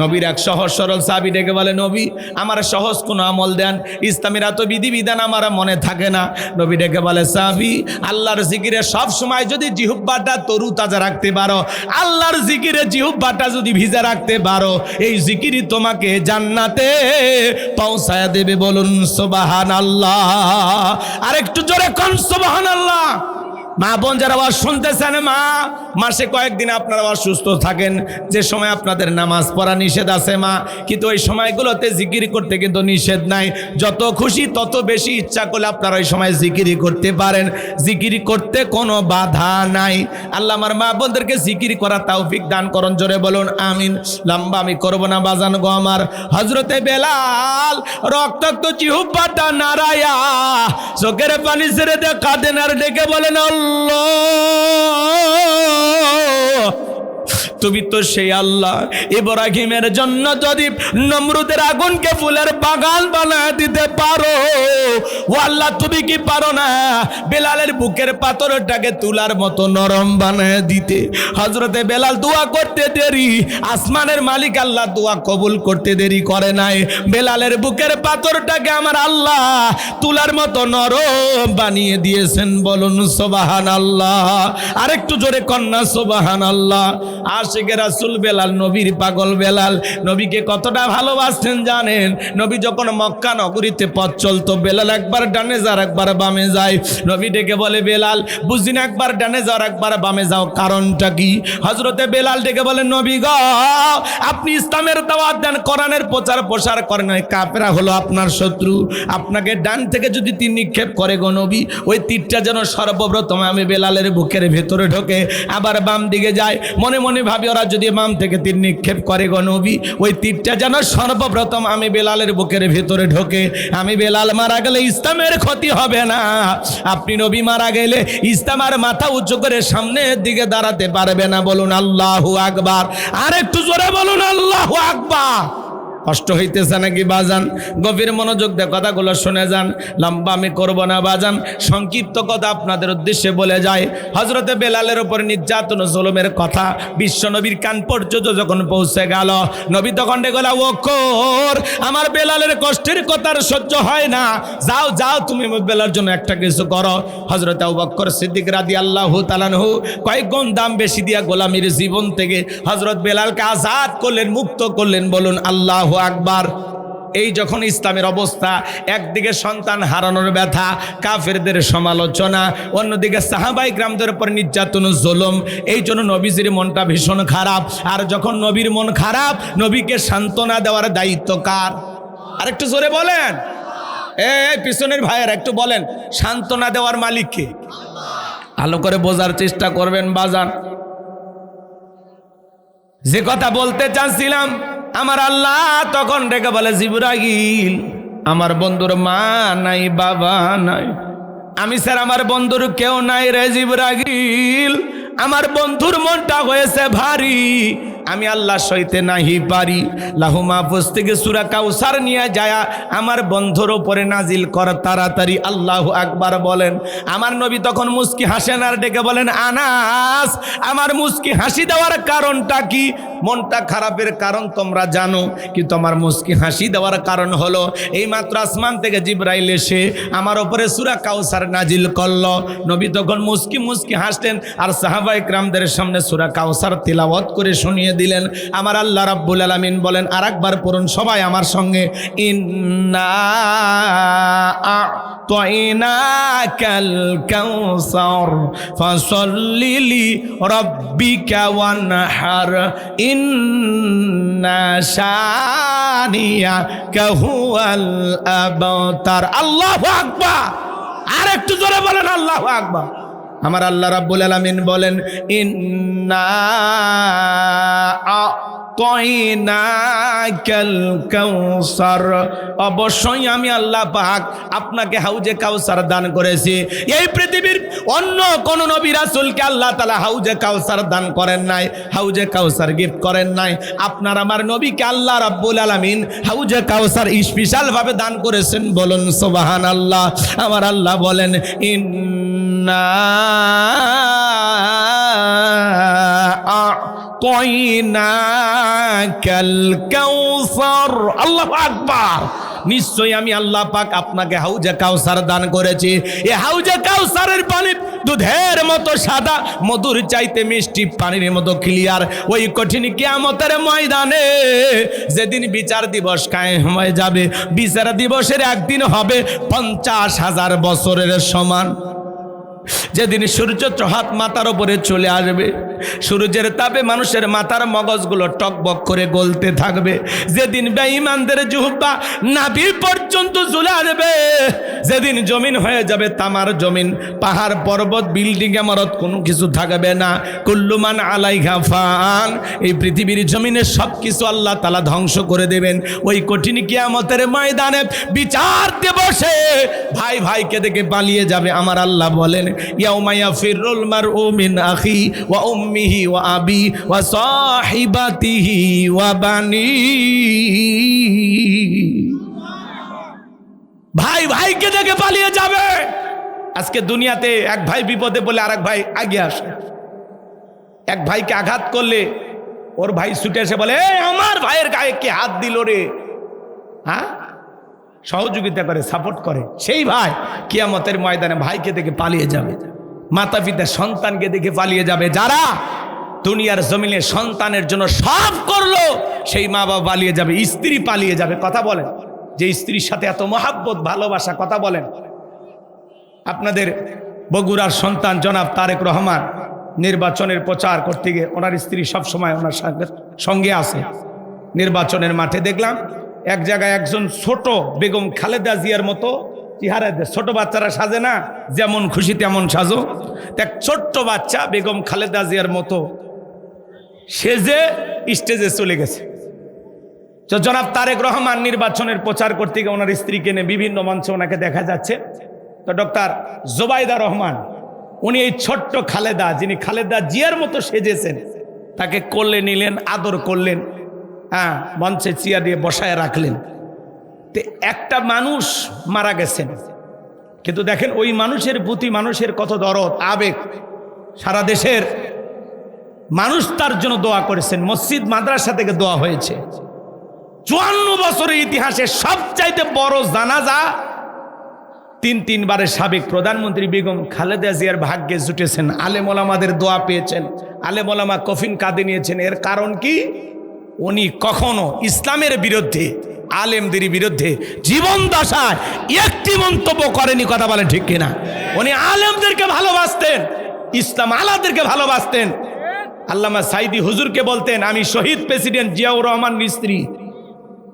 নবীর এক সহজ সরল সাহাবী ডেকে বলে, নবী আমার সহজ কোনো আমল দেন, ইসলামের এত বিধিবিধান আমার মনে থাকে না। নবী ডেকে বলে, সাহাবী আল্লাহর জিকিরে সব সময় যদি জিহ্বাটা তরু তাজা রাখতে পারো, আল্লাহর জিকিরে জিহ্বাটা যদি ভিজা রাখতে পারো, এই জিকিরই তোমাকে জান্নাতে পৌঁছায়া দেবে। বলুন সুবহানাল্লাহ। আর একটু জোরে কোন সুবহানাল্লাহ। মা বোন যারা আওয়াজ শুনতেছেন, মাসে কয়েকদিন আপনারা অসুস্থ থাকেন, যে সময় আপনাদের নামাজ পড়া নিষেধ আছে মা, কিন্তু ওই সময়গুলোতে জিকির করতে কিন্তু নিষেধ নাই। যত খুশি তত বেশি ইচ্ছা করলে আপনারা ওই সময় জিকিরি করতে পারেন, জিকিরি করতে কোনো বাধা নাই। আল্লাহ আমার মা বোনদেরকে জিকির করা তৌফিক দান করুন। জোরে বলুন আমিন। লম্বা আমি করবো না বাজান গো আমার। হযরতে বেলাল রক্তাক্ত জিহ্বাটা নাড়ায়া চোখের পানি ছেড়ে দিয়ে কাঁদেন আর ডেকে বলেন, তুমি তো সেই আল্লাহ ইব্রাহিমের জন্য যদি নমরুদের আগুনকে ফুলের বাগান বানায় দিতে পারো, ও আল্লাহ তুমি কি পারো না বেলালের বুকের পাথরটাকে তুলার মতো নরম বানায় দিতে? হযরতে বেলাল দোয়া করতে দেরি, আসমানের মালিক আল্লাহ দোয়া কবুল করতে দেরি করে নাই। বেলালের বুকের পাথরটাকে আমার আল্লাহ তুলার মতো নরম বানিয়ে দিয়েছেন। বলুন সুবহানাল্লাহ। আরেকটু জোরে কন্যা সুবহানাল্লাহ। আশিকে রাসূল বেলাল, নবীর পাগল বেলাল, নবীকে কতটা ভালোবাসতেন জানেন? নবী যখন মক্কা নগরীতে পথ চলতো, বেলাল একবার ডানে যাও একবার বামে যায়। নবী ডেকে বলে, বেলাল বুঝি না, একবার ডানে যাও একবার বামে যাও, কারণটা কি? হযরতে বেলাল ডেকে বলেন, নবী গো, আপনি ইসলামের দাওয়াত দেন, কোরআনের প্রচার প্রসার করেন, ওই কাফেররা হলো আপনার শত্রু। আপনাকে ডান থেকে যদি তীর নিক্ষেপ করে গো নবী, ওই তীরটা যেন সর্বপ্রথম আমি বেলালের বুকের ভেতরে ঢোকে, আবার বাম দিকে যায়। মনে মনে ভাবি, ওরা যদি বাম থেকে তীর নিক্ষেপ করে গো নবী, ওই তীরটা যেন সর্বপ্রথম আমি বেলালের বুকের ভেতরে ঢোকে। আমি বেলাল মারা গেলে ইসলামের ক্ষতি হবে না, আপনি নবী মারা গেলে ইসলাম আর মাথা উঁচু করে সামনের দিকে দাঁড়াতে পারবে না। বলুন আল্লাহু আকবার। আর একটু জোরে বলুন আল্লাহু আকবার। কষ্ট হইতেছে নাকি বাজান? গভীর মনোযোগ দিয়ে কথাগুলো শুনে যান, লম্বা আমি করব না বাজান, সংক্ষিপ্ত কথা আপনাদের উদ্দেশ্যে বলে যায়। হযরতে বেলালের উপর নির্যাতন জুলুমের কথা বিশ্ব নবীর কান পর্যন্ত যখন পৌঁছে গেল, নবী তখন ডেকে বলল, ওখর আমার বেলালের কষ্টের কথা আর সহ্য হয় না, যাও যাও তুমি বেলালের জন্য একটা কিছু করো। হযরতে আবু বকর সিদ্দিক রাদিয়াল্লাহু তাআলা আনহু কয়েক গুণ দাম বেশি দিয়া গোলামীর জীবন থেকে হযরত বেলালকে আজাদ করলেন, মুক্ত করলেন। বলুন আল্লাহু আকবার। এই যখন ইসলামের অবস্থা, একদিকে সন্তান হারানোর ব্যথা, কাফেরদের সমালোচনা, অন্যদিকে সাহাবায়ে কিরামদের উপর নির্যাতন জুলুম, এই জন্য নবীজির মনটা ভীষণ খারাপ। আর যখন নবীর মন খারাপ, নবীকে সান্ত্বনা দেওয়ার দায়িত্ব কার? আরেকটু জোরে বলেন, এই পিছনের ভাইয়ের একটু বলেন, সান্ত্বনা দেওয়ার মালিক কে? ভালো করে বোঝার চেষ্টা করবেন বাজান। যে কথা বলতে চাচ্ছিলাম, আমার আল্লাহ তখন ডেকে বলে, জিবরাইল আমার বন্ধুর মা নাই, বাবা নাই, আমি স্যার আমার বন্ধুর কেউ নাই রে জিবরাইল। আমার বন্ধুর মনটা হয়েছে ভারী, আমি আল্লাহ সইতে নাহি পারি। লাহু মাহফুজ থেকে সূরা কাউসার নিয়ে যায় আমার বন্ধুর উপরে নাজিল কর তাড়াতাড়ি। আল্লাহু আকবার বলেন। আমার নবী তখন মুস্কি হাসেন আর ডেকে বলেন, আনাস আমার মুস্কি হাসি দেওয়ার কারণটা কি? মনটা খারাপের কারণ তোমরা জানো, কিন্তু আমার মুস্কি হাসি দেওয়ার কারণ হলো এই মাত্র আসমান থেকে জিবরাইল এসে আমার উপরে সূরা কাউসার নাজিল করলো। নবী তখন মুস্কি মুস্কি হাসতেন আর সাহাবায়ে কিরামদের সামনে সূরা কাউসার তিলাওয়াত করে শুনিয়ে দিলেন। আমার আল্লাহ রাব্বুল আলামিন বলেন, আরেকবার পড়ুন সবাই আমার সঙ্গে, ইন্না আ'তাইনাকাল কাউসার ফাসাল্লি লিরাব্বিকা ওয়ানহার ইন্না শানিয়াকা হুয়াল আবতার। আল্লাহু আকবার। আর একটু জোরে বলেন আল্লাহু আকবার। আমার আল্লাহ রাব্বুল আলামিন বলেন, ইন্না আ'তাইনাকাল কাউসার, অবশ্যই আমি আল্লাহ পাক আপনাকে হাউজে কাউসার দান করেছি। এই পৃথিবীর অন্য কোন নবী রাসূলকে আল্লাহ তাআলা হাউজে কাউসার দান করেন নাই, হাউজে কাউসার গিফট করেন নাই। আপনার আমার নবীকে আল্লাহ রাব্বুল আলামিন হাউজে কাউসার স্পেশাল ভাবে দান করেছেন। বলুন সুবহানাল্লাহ। আমার আল্লাহ বলেন, ইন্না আ'তাইনাকাল কাউসার। আল্লাহু আকবার। নিশ্চয়ই আমি আল্লাহ পাক আপনাকে হাউজে কাউসার দান করেছি। এই হাউজে কাউসারের পানি দুধের মতো সাদা, মধুর চাইতে মিষ্টি, পানির মতো ক্লিয়ার। ওই কঠিন কিয়ামতের ময়দানে যেদিন বিচার দিবস কায়েম হয়ে যাবে, বিচার দিবসের একদিন হবে 50,000 বছরের সমান। যেদিন সূর্য হাত মাথার উপরে চলে আসবে, সূর্যের তাপে মানুষের মাথার মগজগুলো টকবক করে গলতে থাকবে। যেদিন বেঈমানদের জিহ্বা নাভি পর্যন্ত ঝুলে আসবে, যেদিন জমিন হয়ে যাবে তামার জমিন, পাহাড় পর্বত বিল্ডিং ইমারত কোনো কিছু থাকবে না। কুল্লু মান আলাইহা ফান, এই পৃথিবীর জমিনে সব কিছু আল্লাহ তাআলা ধ্বংস করে দেবেন। ওই কঠিন কিয়ামতের ময়দানে বিচার দিবসে ভাই ভাই ভাইকে দেখে পালিয়ে যাবে। আমার আল্লাহ বলেন ইয়াউমা ইয়াফিরুল মারউ মিন আখি ওয়া উম্মিহি ওয়া আবি ওয়া সাহিবাতিহি ওয়া বানি। ভাই ভাইকে দেখে পালিয়ে যাবে। আজকে দুনিয়াতে এক ভাই বিপদে বলে আরেক ভাই আগে আসে। এক ভাইকে আঘাত করলে ওর ভাই ছুটে এসে বলে আমার ভাইয়ের গায়ে কে হাত দিল রে, হ্যাঁ, সহযোগিতা করে, সাপোর্ট করে। সেই ভাই কিয়ামতের ময়দানে ভাইকে দেখে পালিয়ে যাবে, মাতা পিতা সন্তানকে দেখে পালিয়ে যাবে। যারা দুনিয়ার জমিনে সন্তানের জন্য সব করলো সেই মা বাবা পালিয়ে যাবে, স্ত্রী পালিয়ে যাবে। কথা বলেন, যে স্ত্রীর সাথে এত মহাব্বত ভালোবাসা, কথা বলেন। আপনাদের বগুড়ার সন্তান জনাব তারেক রহমান নির্বাচনের প্রচার করতে গিয়ে ওনার স্ত্রী সবসময় ওনার সঙ্গে আছে। নির্বাচনের মাঠে দেখলাম এক জায়গায় একজন ছোট বেগম খালেদা জিয়ার মতো চেহারা, ছোট বাচ্চারা সাজে না, যেমন খুশি তেমন সাজো, এক ছোট্ট বাচ্চা বেগম খালেদা জিয়ার মতো সেজে স্টেজে চলে গেছে। তো জনাব তারেক রহমান নির্বাচনের প্রচার করতে গিয়ে ওনার স্ত্রীকে নিয়ে বিভিন্ন মঞ্চে ওনাকে দেখা যাচ্ছে। তো ডক্টর জোবাইদা রহমান উনি এই ছোট্ট খালেদা, যিনি খালেদা জিয়ার মতো সেজেছেন, তাকে কোলে নিলেন, আদর করলেন, হ্যাঁ, মঞ্চে চেয়ার দিয়ে বসায় রাখলেন। তো একটা মানুষ মারা গেছেন, কিন্তু দেখেন ওই মানুষের প্রতি মানুষের কত দরদ, আবেগ। সারা দেশের মানুষ তার জন্য দোয়া করেছেন, মসজিদ মাদ্রাসা থেকে দোয়া হয়েছে। 54 বছরের ইতিহাসে সবচাইতে বড় জানাজা তিনবারের সাবেক প্রধানমন্ত্রী বেগম খালেদা জিয়ার ভাগ্যে জুটেছেন। আলেম ওলামাদের দোয়া পেয়েছেন, আলেম ওলামা কফিন কাঁধে নিয়েছেন। এর কারণ কি? উনি কখনো ইসলামের বিরুদ্ধে, আলেমদের বিরুদ্ধে জীবন দশায় একটি মন্তব্য করেনি। কথা বলেন ঠিক কিনা? উনি আলেমদেরকে ভালোবাসতেন, ইসলাম আলাদেরকে ভালোবাসতেন। আল্লামা সাইদি হুজুরকে বলতেন, আমি শহীদ প্রেসিডেন্ট জিয়াউর রহমান স্ত্রী,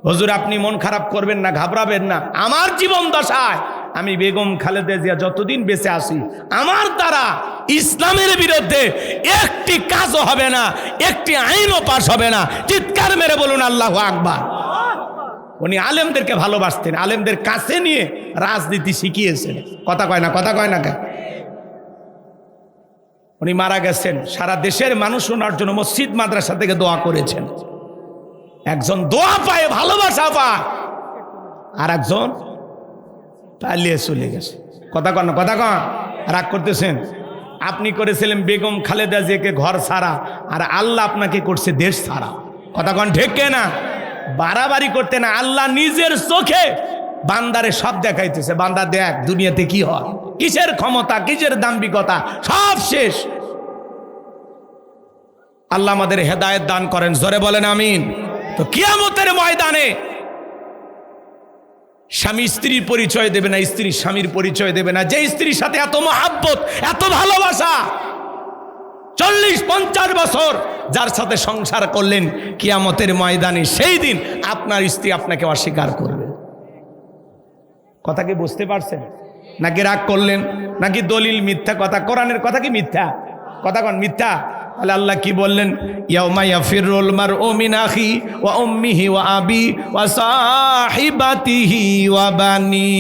হুজুর আপনি মন খারাপ করবেন না, ঘাবড়াবেন না, আমার জীবন দশায় আমি বেগম খালেদা জিয়া যতদিন বেঁচে আছি আমার দ্বারা ইসলামের বিরুদ্ধে একটি কাজও হবে না, একটি আইনও পাশ হবে না। চিৎকার মেরে বলুন আল্লাহু আকবার। উনি আলেমদেরকে ভালোবাসতেন, আলেমদের কাছে নিয়ে রাজনীতি শিখিয়েছেন। কথা কয় না, কথা কয় না কেন? উনি মারা গেছেন, সারা দেশের মানুষ ওনার জন্য মসজিদ মাদ্রাসা থেকে দোয়া করেছেন। একজন দোয়া পায়, ভালোবাসা পায়, আর একজন পালিয়ে চলে গেছে। কথা কন না, কথা কন, রাগ করতেছেন? আপনি করেছিলেন বেগম খালেদা জিয়াকে ঘর ছাড়া, আর আল্লাহ আপনাকে করছে দেশ ছাড়া। কথা কন ঠিক না? বাড়াবাড়ি করতে না, আল্লাহ নিজের চোখে বান্দারে সব দেখাইতেছে। বান্দা দেখ দুনিয়াতে কি হয়, কিসের ক্ষমতা, কিসের দাম্ভিকতা, সব শেষ। আল্লাহ আমাদের হেদায়েত দান করেন, জোরে বলেন আমিন। তো কিয়ামতের ময়দানে স্বামী স্ত্রীর পরিচয় দেবে না, স্ত্রী স্বামীর পরিচয় দেবে না। যে স্ত্রীর সাথে এত মহাব্বত, এত ভালোবাসা, 40-50 বছর যার সাথে সংসার করলেন, কিয়ামতের ময়দানে সেই দিন আপনার স্ত্রী আপনাকে অস্বীকার করবে। কথা কি বুঝতে পারছেন? নাকি রাগ করলেন? নাকি দলিল মিথ্যা কথা? কোরআনের কথা কি মিথ্যা? কথা কোন মিথ্যা? তাহলে আল্লাহ কি বললেন? ইয়াউমা ইয়াফিরুল মারউ মিন আখি ওয়া উম্মিহি ওয়া আবি ওয়া সাহিবাতিহি ওয়া বানি।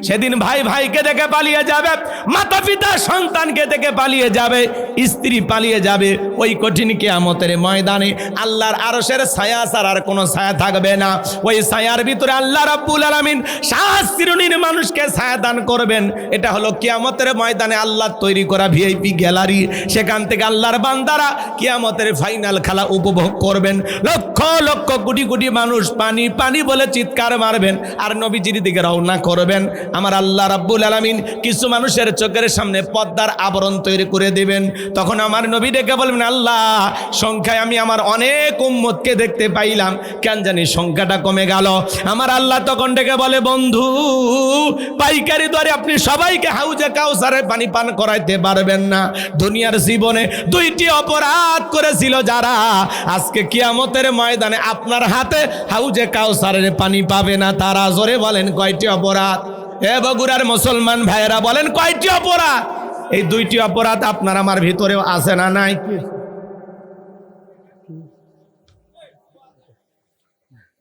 সেদিন ভাই ভাইকে দেখে পালিয়ে যাবে, মাতা পিতা সন্তানকে দেখে পালিয়ে যাবে, স্ত্রী পালিয়ে যাবে। ওই কঠিন কিয়ামতের ময়দানে আল্লাহর আরশের ছায়া ছাড়া আর কোনো ছায়া থাকবে না। ওই ছায়ার ভিতরে আল্লাহ রাব্বুল আলামিন 7 শ্রেণীর মানুষকে ছায়া দান করবেন। এটা হলো কিয়ামতের ময়দানে আল্লাহ তৈরি করা ভিআইপি গ্যালারি। সেখান থেকে আল্লাহর বান্দারা কিয়ামতের ফাইনাল খেলা উপভোগ করবেন। লক্ষ লক্ষ কোটি কোটি মানুষ পানি পানি বলে চিৎকার মারবেন আর নবীজির দিকে রওনা করবেন। আমার আল্লাহ রাব্বুল আলামিন কিছু মানুষের চোখের সামনে পর্দার আবরণ তৈরি করে দেবেন। তখন আমার নবী ডেকে বলবেন, আল্লাহ সংখ্যায় আমি আমার অনেক উম্মতকে দেখতে পাইলাম, কেন জানি সংখ্যাটা কমে গেল। আমার আল্লাহ তখন ডেকে বলে, বন্ধু পাইকারি দরে আপনি সবাইকে হাউজে কাউসারে পানি পান করাইতে পারবেন না। দুনিয়ার জীবনে 2টি অপরাধ করেছিল যারা, আজকে কিয়ামতের ময়দানে আপনার হাতে হাউজে কাউসারের পানি পাবে না তারা। জোরে বলেন কয়টি অপরাধ? এ বগুড়ার মুসলমান ভাইয়েরা বলেন কয়টি অপরাধ? এই 2টি অপরাধ আপনার আমার ভিতরেও আছে না নাই?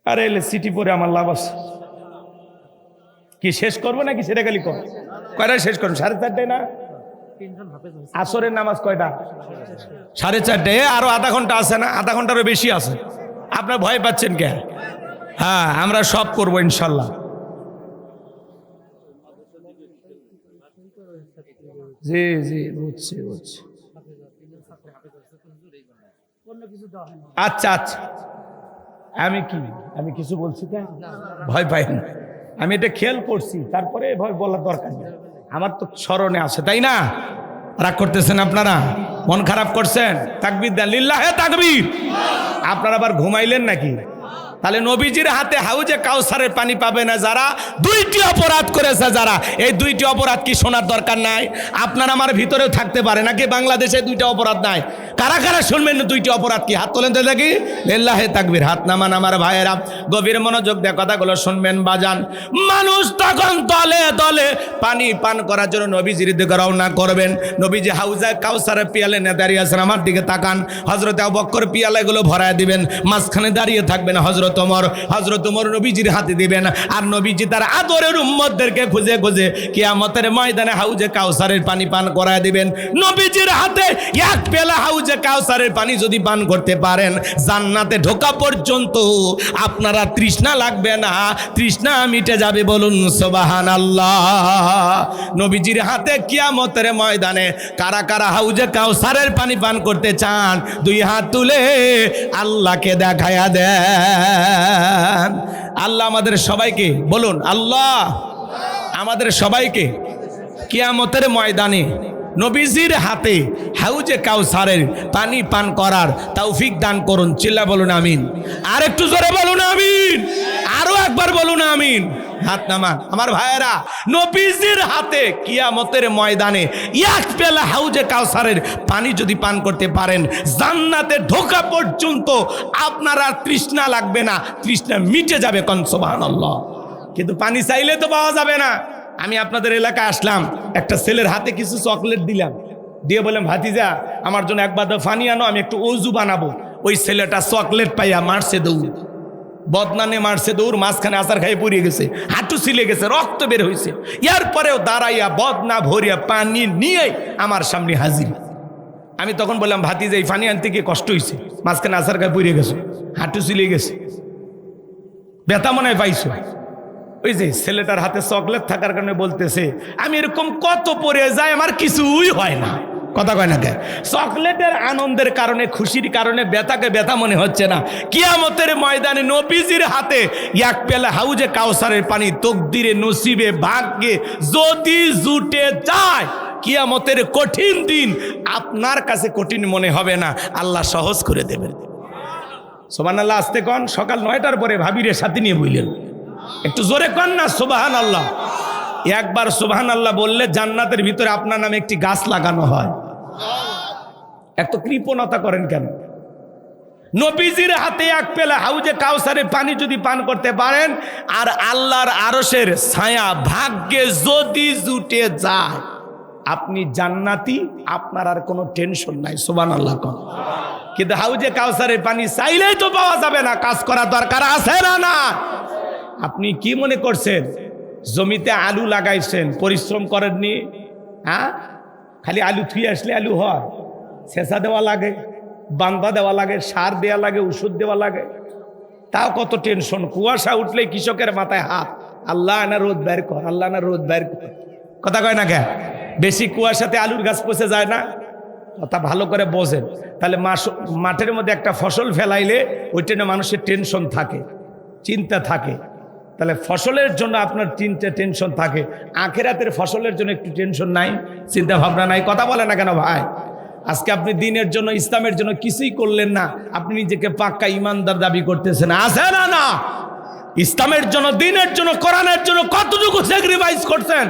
আরে এলে সিটি পরে আমার লাভ আছে কি শেষ করবো নাকি সেটা খালি কর? কয়টায় শেষ করবো? 4:30টায় না? আসরের নামাজ কয়টা? 4:30টায়। আরো আধা ঘন্টা আছে না? আধা ঘন্টারও বেশি আছে। আপনার ভয় পাচ্ছেন কে? হ্যাঁ, আমরা সব করবো ইনশাল্লাহ। জি জি, বুঝছি বুঝছি। আচ্ছা আচ্ছা, আমি কিছু বলছি কে? ভয় পাই না, আমি এটা খেয়াল করছি, তারপরে ভয় বলার দরকার নেই। আমার তো স্মরণে আছে, তাই না? রাগ করতেছেন আপনারা? মন খারাপ করছেন? তাকবীর দেন, লিল্লাহে তাকবীর। আপনারা আবার ঘুমাইলেন নাকি? তাহলে নবীজির হাতে হাউজে কাউসারের পানি পাবে না যারা, দুইটি অপরাধ করেছে যারা। এই দুইটি অপরাধ কি শোনার দরকার নাই? আপনার আমার ভিতরেও থাকতে পারে নাকি? বাংলাদেশে দুইটা অপরাধ নাই? কারা কারা শুনবেন দুইটি অপরাধ কি? হাত তোলেন তো দেখি। লিল্লাহে তাকবীর। হাত নামান আমার ভাইয়েরা, গভীর মনোযোগ দিয়ে কথাগুলো শুনবেন বাজান। মানুষ তখন তলে তলে পানি পান করার জন্য নবীজির দিকে রওনা করবেন। নবীজি হাউজে কাউসারের পিয়ালে নিয়ে দাঁড়িয়ে আছেন। আমার দিকে তাকান। হযরত আবু বকর পিয়ালাগুলো ভরায় দিবেন, মাঝখানে দাঁড়িয়ে থাকবেন হযরত ওমর। হযরত ওমর নবীজির হাতে দিবেন, আর নবীজি তার আদরের উম্মতদেরকে খুঁজে খুঁজে কিয়ামতের ময়দানে হাউজে কাউসারের পানি পান করায় দিবেন। নবীজির হাতে এক পেলা হাউজে কাউসারের পানি যদি পান করতে পারেন, জান্নাতে ঢোকা পর্যন্ত আপনারা তৃষ্ণা লাগবে না, তৃষ্ণা মিটে যাবে। বলুন সুবহানাল্লাহ। নবীজির হাতে কিয়ামতের ময়দানে কারা কারা হাউজে কাউসারের পানি পান করতে চান? দুই হাত তুলে আল্লাহকে দেখায়া দেন। আল্লাহ আমাদের সবাইকে, বলুন আল্লাহ আমাদের সবাইকে কিয়ামতের ময়দানে নবীজির হাতে হাউজে কাউসারের পানি পান করার তৌফিক দান করুন। চিল্লা বলুন আমিন। আর একটু জোরে বলুন আমিন। আরো একবার বলুন আমিন। হাত নামান আমার ভাইয়েরা। নবীজির হাতে কিয়ামতের ময়দানে এক পেলা হাউজে কাউসারের পানি যদি পান করতে পারেন, জান্নাতে ঢোকা পর্যন্ত আপনার আর তৃষ্ণা লাগবে না, তৃষ্ণা মিটে যাবে। কোন সুবহানাল্লাহ। কিন্তু পানি চাইলে তো পাওয়া যাবে না। আমি আপনাদের এলাকায় আসলাম, একটা ছেলের হাতে কিছু চকলেট দিলাম, দিয়ে বললাম ভাতিজা আমার জন্য একবার পানি আনো, আমি একটু ওযু বানাবো। ওই ছেলেটা চকলেট পাইয়া মারছে দৌড়, বদনানে মারছে দৌড়, মাঝখানে আচার খাইয়ে পড়িয়ে গেছে, হাঁটু ছিলে গেছে, রক্ত বের হয়েছে। এরপরেও দাঁড়াইয়া বদনা ভরিয়া পানি নিয়ে আমার সামনে হাজির। আমি তখন বললাম ভাতিজা এই পানি আনতে গিয়ে কষ্ট হয়েছে, মাঝখানে আচার খাইয়ে পড়িয়ে গেছে, হাঁটু ছিলে গেছে, ব্যথা মনে হয় পাইছো। ওই যে ছেলেটার হাতে চকলেট থাকার কারণে বলতেছে আমি এরকম কত পরে যাই, আমার কিছুই হয় না। কথা কয় না কে? চকলেটের আনন্দের কারণে, খুশির কারণে ব্যথাকে ব্যথা মনে হচ্ছে না। কিয়ামতের ময়দানে নবীজির হাতে এক পেলা হাউজে কাউসারের পানি তকদিরে, নসিবে, ভাগ্যে যদি জুটে যায়, কিয়ামতের কঠিন দিন আপনার কাছে কঠিন মনে হবে না, আল্লাহ সহজ করে দেবেন। সুবহানাল্লাহ। আস্তে কন। সকাল 9টার পরে ভাবিরে সাথে নিয়ে বললেন, একটু জোরে কন না সুবহানাল্লাহ। একবার সুবহানাল্লাহ বললে জান্নাতের ভিতরে আপনার নামে একটি গাছ লাগানো হয়। এত কৃপণতা করেন কেন? নবীজির হাতে এক পেলা হাউজে কাউসারের পানি যদি পান করতে পারেন, আর আল্লাহর আরশের ছায়া ভাগ্যে যদি জুটে যায়, আপনি জান্নাতি, আপনার আর কোনো টেনশন নাই। সুবহানাল্লাহ কন। কিন্তু হাউজে কাউসারের পানি চাইলেই তো পাওয়া যাবে না, কাজ করা দরকার আছে না? না। আপনি কি মনে করছেন জমিতে আলু লাগাইছেন, পরিশ্রম করেননি? হ্যাঁ, খালি আলু থুয়ে আসলে আলু হয়? সেচা দেওয়া লাগে, বান্ধা দেওয়া লাগে, সার দেওয়া লাগে, ওষুধ দেওয়া লাগে। তাও কত টেনশন। কুয়াশা উঠলে কৃষকের মাথায় হাত, আল্লাহ না রোদ বের কর, আল্লাহ না রোদ বের কর। কথা কয় না কে? বেশি কুয়াশাতে আলুর গাছ পচে যায় না? কথা ভালো করে বোঝেন। তাহলে মাঠের মধ্যে একটা ফসল ফেলাইলে ওইটা নিয়ে মানুষের টেনশন থাকে, চিন্তা থাকে। তাহলে ফসলের জন্য আপনার টেনশন থাকে, আখিরাতের ফসলের জন্য একটু টেনশন নাই, চিন্তা ভাবনা নাই। কথা বলে না কেন ভাই? আজকে আপনি দিনের জন্য, ইসলামের জন্য কিছুই করলেন না, আপনি নিজেকে পাক্কা ইমানদার দাবি করতেছেন, আছে না? না। ইসলামের জন্য, দিনের জন্য, কোরআনের জন্য কতটুকু স্যাক্রিফাইস করছেন?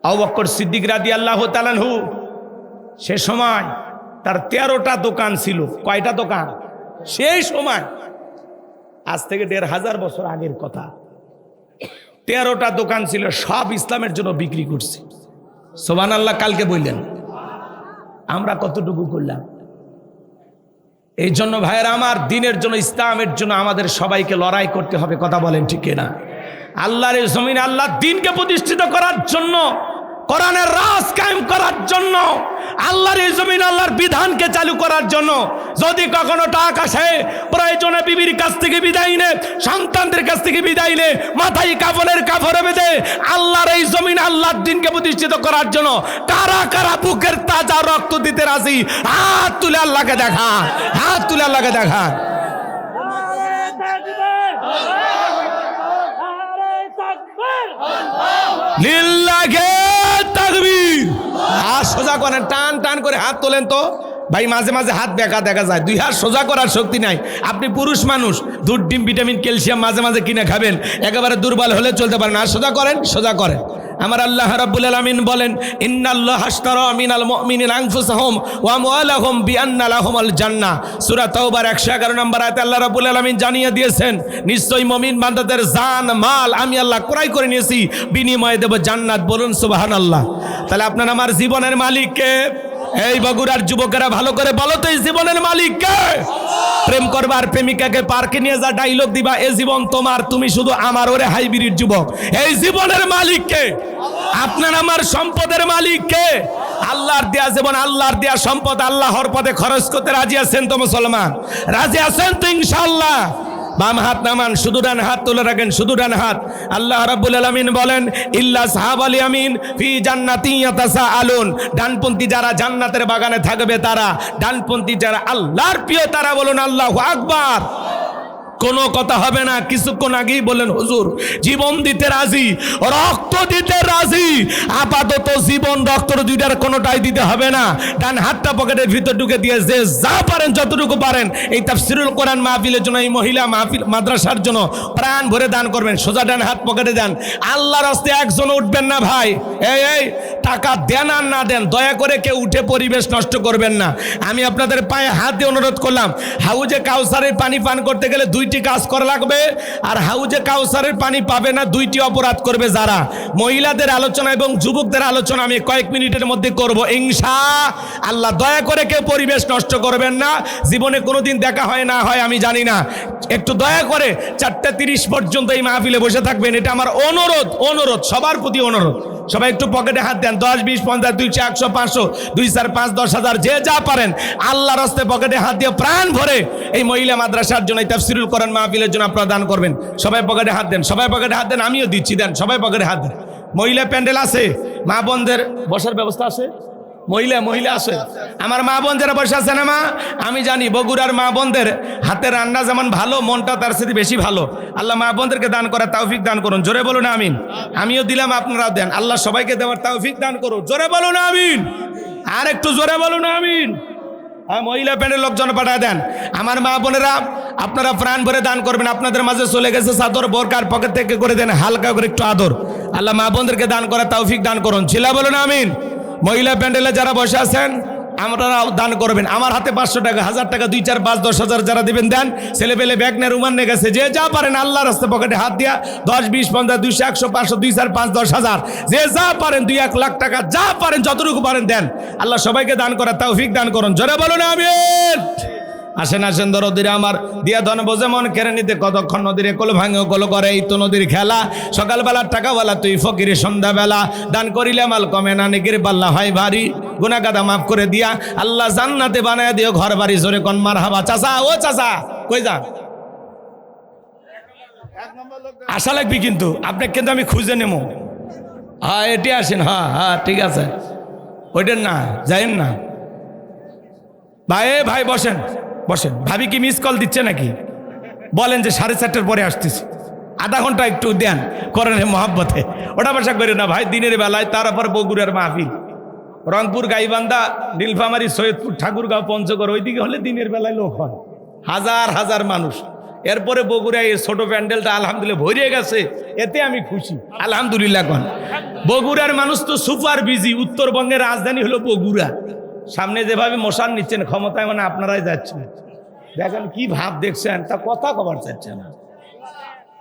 আবু বকর সিদ্দিক রাদিয়াল্লাহু তাআলা আনহু, সে সময় তার 13টা দোকান ছিল। কয়টা দোকান? সেই সময়, আজ থেকে 1500 বছর আগের কথা, 13টা দোকান ছিল, সব ইসলামের জন্য বিক্রি করছে। সুবহানাল্লাহ। কালকে বললেন, আমরা কতটুকু করলাম? এই জন্য ভাইয়েরা আমার, দিনের জন্য, ইসলামের জন্য আমাদের সবাইকে লড়াই করতে হবে। কথা বলেন ঠিক না? আল্লাহর এই জমিন আল্লাহর দ্বীনকে প্রতিষ্ঠিত করার জন্য, কোরআনের রাজ কায়েম করার জন্য, আল্লাহর এই জমিন আল্লাহর বিধানকে চালু করার জন্য যদি কখনো টাকা আসে, প্রয়োজনে বিবির কাছ থেকে বিদায় নে, সন্তানদের কাছ থেকে বিদায় নে, মাথায় কাফনের কাফরে বেঁধে আল্লাহর এই জমিন আল্লাহর দ্বীনকে প্রতিষ্ঠিত করার জন্য কারা কারা বুকের তাজা রক্ত দিতে রাজি? হাত তুলে আল্লাহকে দেখা, হাত তুলে আল্লাহকে দেখা। লিল্লাহে তাকবীর। হাত সোজা করেন, টান টান করে হাত তোলেন তো ভাই। মাঝে মাঝে হাত বেঁকা দেখা যায়, দুই হাত সোজা করার শক্তি নাই। আপনি পুরুষ মানুষ, দুধ ডিম ভিটামিন ক্যালসিয়াম মাঝে মাঝে কিনে খাবেন, একেবারে দুর্বল হলে চলতে পারেন। আর সোজা করেন, সোজা করেন। আমার আল্লাহ রাব্বুল আলামিন বলেন, ইন্নাল্লাহা আশতারা মিনাল মুমিনিনা আনফুসাহুম ওয়া আমওয়ালাহুম বিআন্না লাহুমুল জান্নাহ। সূরা তাওবার 111 নম্বর আয়াতে আল্লাহ রাব্বুল আলামিন জানিয়ে দিয়েছেন, নিশ্চয়ই মুমিন বান্দাদের জান মাল আমি আল্লাহ ক্রয় করে নিয়েছি, বিনিময়ে দেব জান্নাত। বলুন সুবহানাল্লাহ। তাহলে আপনার আমার জীবনের মালিক কে? এই বগুড়ার যুবকেরা ভালো করে বলো তো, এই জীবনের মালিক কে? প্রেম করবার প্রেমিকাকে পার্কে নিয়ে যা ডায়লগ দিবা, এই জীবন তোমার, তুমি শুধু আমার, ওরে হাইব্রিড যুবক। এই জীবনের মালিক কে? আপনার আমার সম্পদের মালিক কে? আল্লাহর দেয়া জীবন, আল্লাহর দেয়া সম্পদ আল্লাহর পথে খরচ করতে রাজি আছেন তো মুসলমান? রাজি আছেন তো ইনশাআল্লাহ? বাম হাত নামান, শুধু ডান হাত তুলে রাখেন, শুধু ডান হাত। আল্লাহ রাব্বুল আলামিন বলেন, ইল্লা সাহাবাল ইয়ামিন ফি জান্নাতিন ইয়াতাসাআলুন। ডানপন্থী যারা জান্নাতের বাগানে থাকবে তারা, ডানপন্থী যারা আল্লাহর প্রিয় তারা। বলুন আল্লাহু আকবার। কোনো কথা হবে না। কিছুক্ষণ আগেই বলেন, হুজুর জীবন দিতে রাজি, রক্ত দিতে রাজি। আপাতত জীবন রক্ত দুইটার কোনোটাই দিতে হবে না। ডান হাতটা পকেটের ভিতর ঢুকে দিয়ে যে যা পারেন যতটুকু পারেন এই তাফসীরুল কোরআন মাহফিলের জন্য, এই মহিলা মাহফিল মাদ্রাসার জন্য প্রাণ ভরে দান করবেন। সোজা ডান হাত পকেটে দেন। আল্লাহর রাস্তে একজন উঠবেন না ভাই। এই টাকা দেন আর না দেন, দয়া করে কেউ উঠে পরিবেশ নষ্ট করবেন না। আমি আপনাদের পায়ে হাত দিয়ে অনুরোধ করলাম, হাউজে কাউসারের পানি পান করতে গেলে দুইটি কাজ করা লাগবে। আর হাউজে কাউসারের পানি পাবে না, দুইটি অপরাধ করবে যারা। মহিলাদের আলোচনা এবং যুবকদের আলোচনা আমি কয়েক মিনিটের মধ্যে করব ইনশাআল্লাহ। দয়া করে কেউ পরিবেশ নষ্ট করবেন না। জীবনে কোনোদিন দেখা হয় না হয় আমি জানি না, একটু দয়া করে 4:30 পর্যন্ত এই মাহফিলে বসে থাকবেন। এটা আমার অনুরোধ সবার প্রতি অনুরোধ। সবাই একটু পকেটে হাত দেন। 10, 20, 50, 200, 100, 500, 2, 4, 5, 10,000 যে যা পারেন আল্লাহর রাস্তায় পকেটে হাত দিয়ে প্রাণ ভরে এই মহিলা মাদ্রাসার জন্য, এই তাফসীরুল কোরআন মাহফিলের জন্য আপনারা দান করবেন। সবাই পকেটে হাত দেন, সবাই পকেটে হাত দেন। আমিও দিচ্ছি, দেন সবাই পকেটে হাত দেন। মহিলা প্যান্ডেল আছে, মা বোনদের বসার ব্যবস্থা আছে। মহিলা আছে, আমার মা বোন যারা বসে আছে না মা, আমি জানি বগুড়ার মা বোনদের হাতের রান্না যেমন ভালো, মনটা তার সাথে বেশি ভালো। আল্লাহ মা বোনদেরকে দান করার তৌফিক দান করুন। জোরে বলুন আমিন। আমিও দিলাম, আপনারাও দেন। আল্লাহ সবাইকে দেওয়ার তৌফিক দান করুন। জোরে বলুন আমিন। আর একটু জোরে বলুন আমিন। মহিলা প্যান্ডেল লোকজন পাঠায় দেন। আমার মা বোনেরা আপনারা প্রাণ ভরে দান করবেন। আপনাদের মাঝে চলে গেছে চাদর, বোরকার পকেট থেকে করে দেন হালকা করে একটু আদর। আল্লাহ মা বোনদেরকে দান করার তৌফিক দান করুন। ছিলা বলুন আমিন। মহিলা প্যান্ডেলে যারা বসে আছেন আপনারাও দান করবেন। আমার হাতে 500 টাকা, 1000 টাকা, 2, 4, 5, 10,000 যারা দিবেন দেন। ছেলে পেলে ব্যাগ নিয়ে রুমান নিয়ে গেছে, যে যা পারেন আল্লাহর রাস্তায় পকেটে হাত দিয়া 10, 20, 50, 200, 100, 500, 2, 4, 5, 10,000 যে যা পারেন, 2, 1 লাখ টাকা যা পারেন যতটুকু পারেন দেন। আল্লাহ সবাইকে দান করার তৌফিক দান করুন। জোরে বলুন আমিন। আসেন দরদিরে আমার, দিয়া ধন বোঝে মন কেড়ে নিতে কতক্ষণ নদীরে কোল ভাঙে কোল করে, এই তো নদীর খেলা। সকালবেলা টাকাওয়ালা তুই ফকিরে সন্ধ্যাবেলা, দান করিলে মাল কমে না, নেকির পাল্লা হয় ভারী। গুনাহ গাদা মাফ করে দিয়া আল্লাহ জান্নাতে বানায় দিও ঘর বাড়ি। জোরে কোন মারহাবা। চাচা, ও চাচা কই যান? আশা লাগবি কিন্তু আপনাকে, কিন্তু আমি খুঁজে নেবো। হ্যাঁ এটি আসেন। হ্যাঁ ঠিক আছে, ওইটার না যাইন না ভাই বসেন। ভাবি কি মিস কল দিচ্ছে নাকি? বলেন যে 4:30টার পরে আসতেছি, আধা ঘন্টা একটু দেন করেন মহাব্বতে। ওটা বসা করে না ভাই, দিনের বেলায়। তারপর বগুড়ার মাহফিল, রংপুর, গাইবান্ধা, নীলফামারী, সৈয়দপুর, ঠাকুরগাঁও, পঞ্চগড়, ওইদিকে হলে দিনের বেলায় লোক হয় হাজার মানুষ। এরপরে বগুড়ায় এই ছোট প্যান্ডেলটা আলহামদুলিল্লাহ ভরে গেছে, এতে আমি খুশি আলহামদুলিল্লাহ। কোন বগুড়ার মানুষ তো সুপার বিজি। উত্তরবঙ্গের রাজধানী হলো বগুড়া। সামনে যেভাবে মশান নিচ্ছেন ক্ষমতায়, মানে আপনারাই যাচ্ছেন। দেখেন কি ভাব দেখছেন, তা কথা কবার চাচ্ছে না।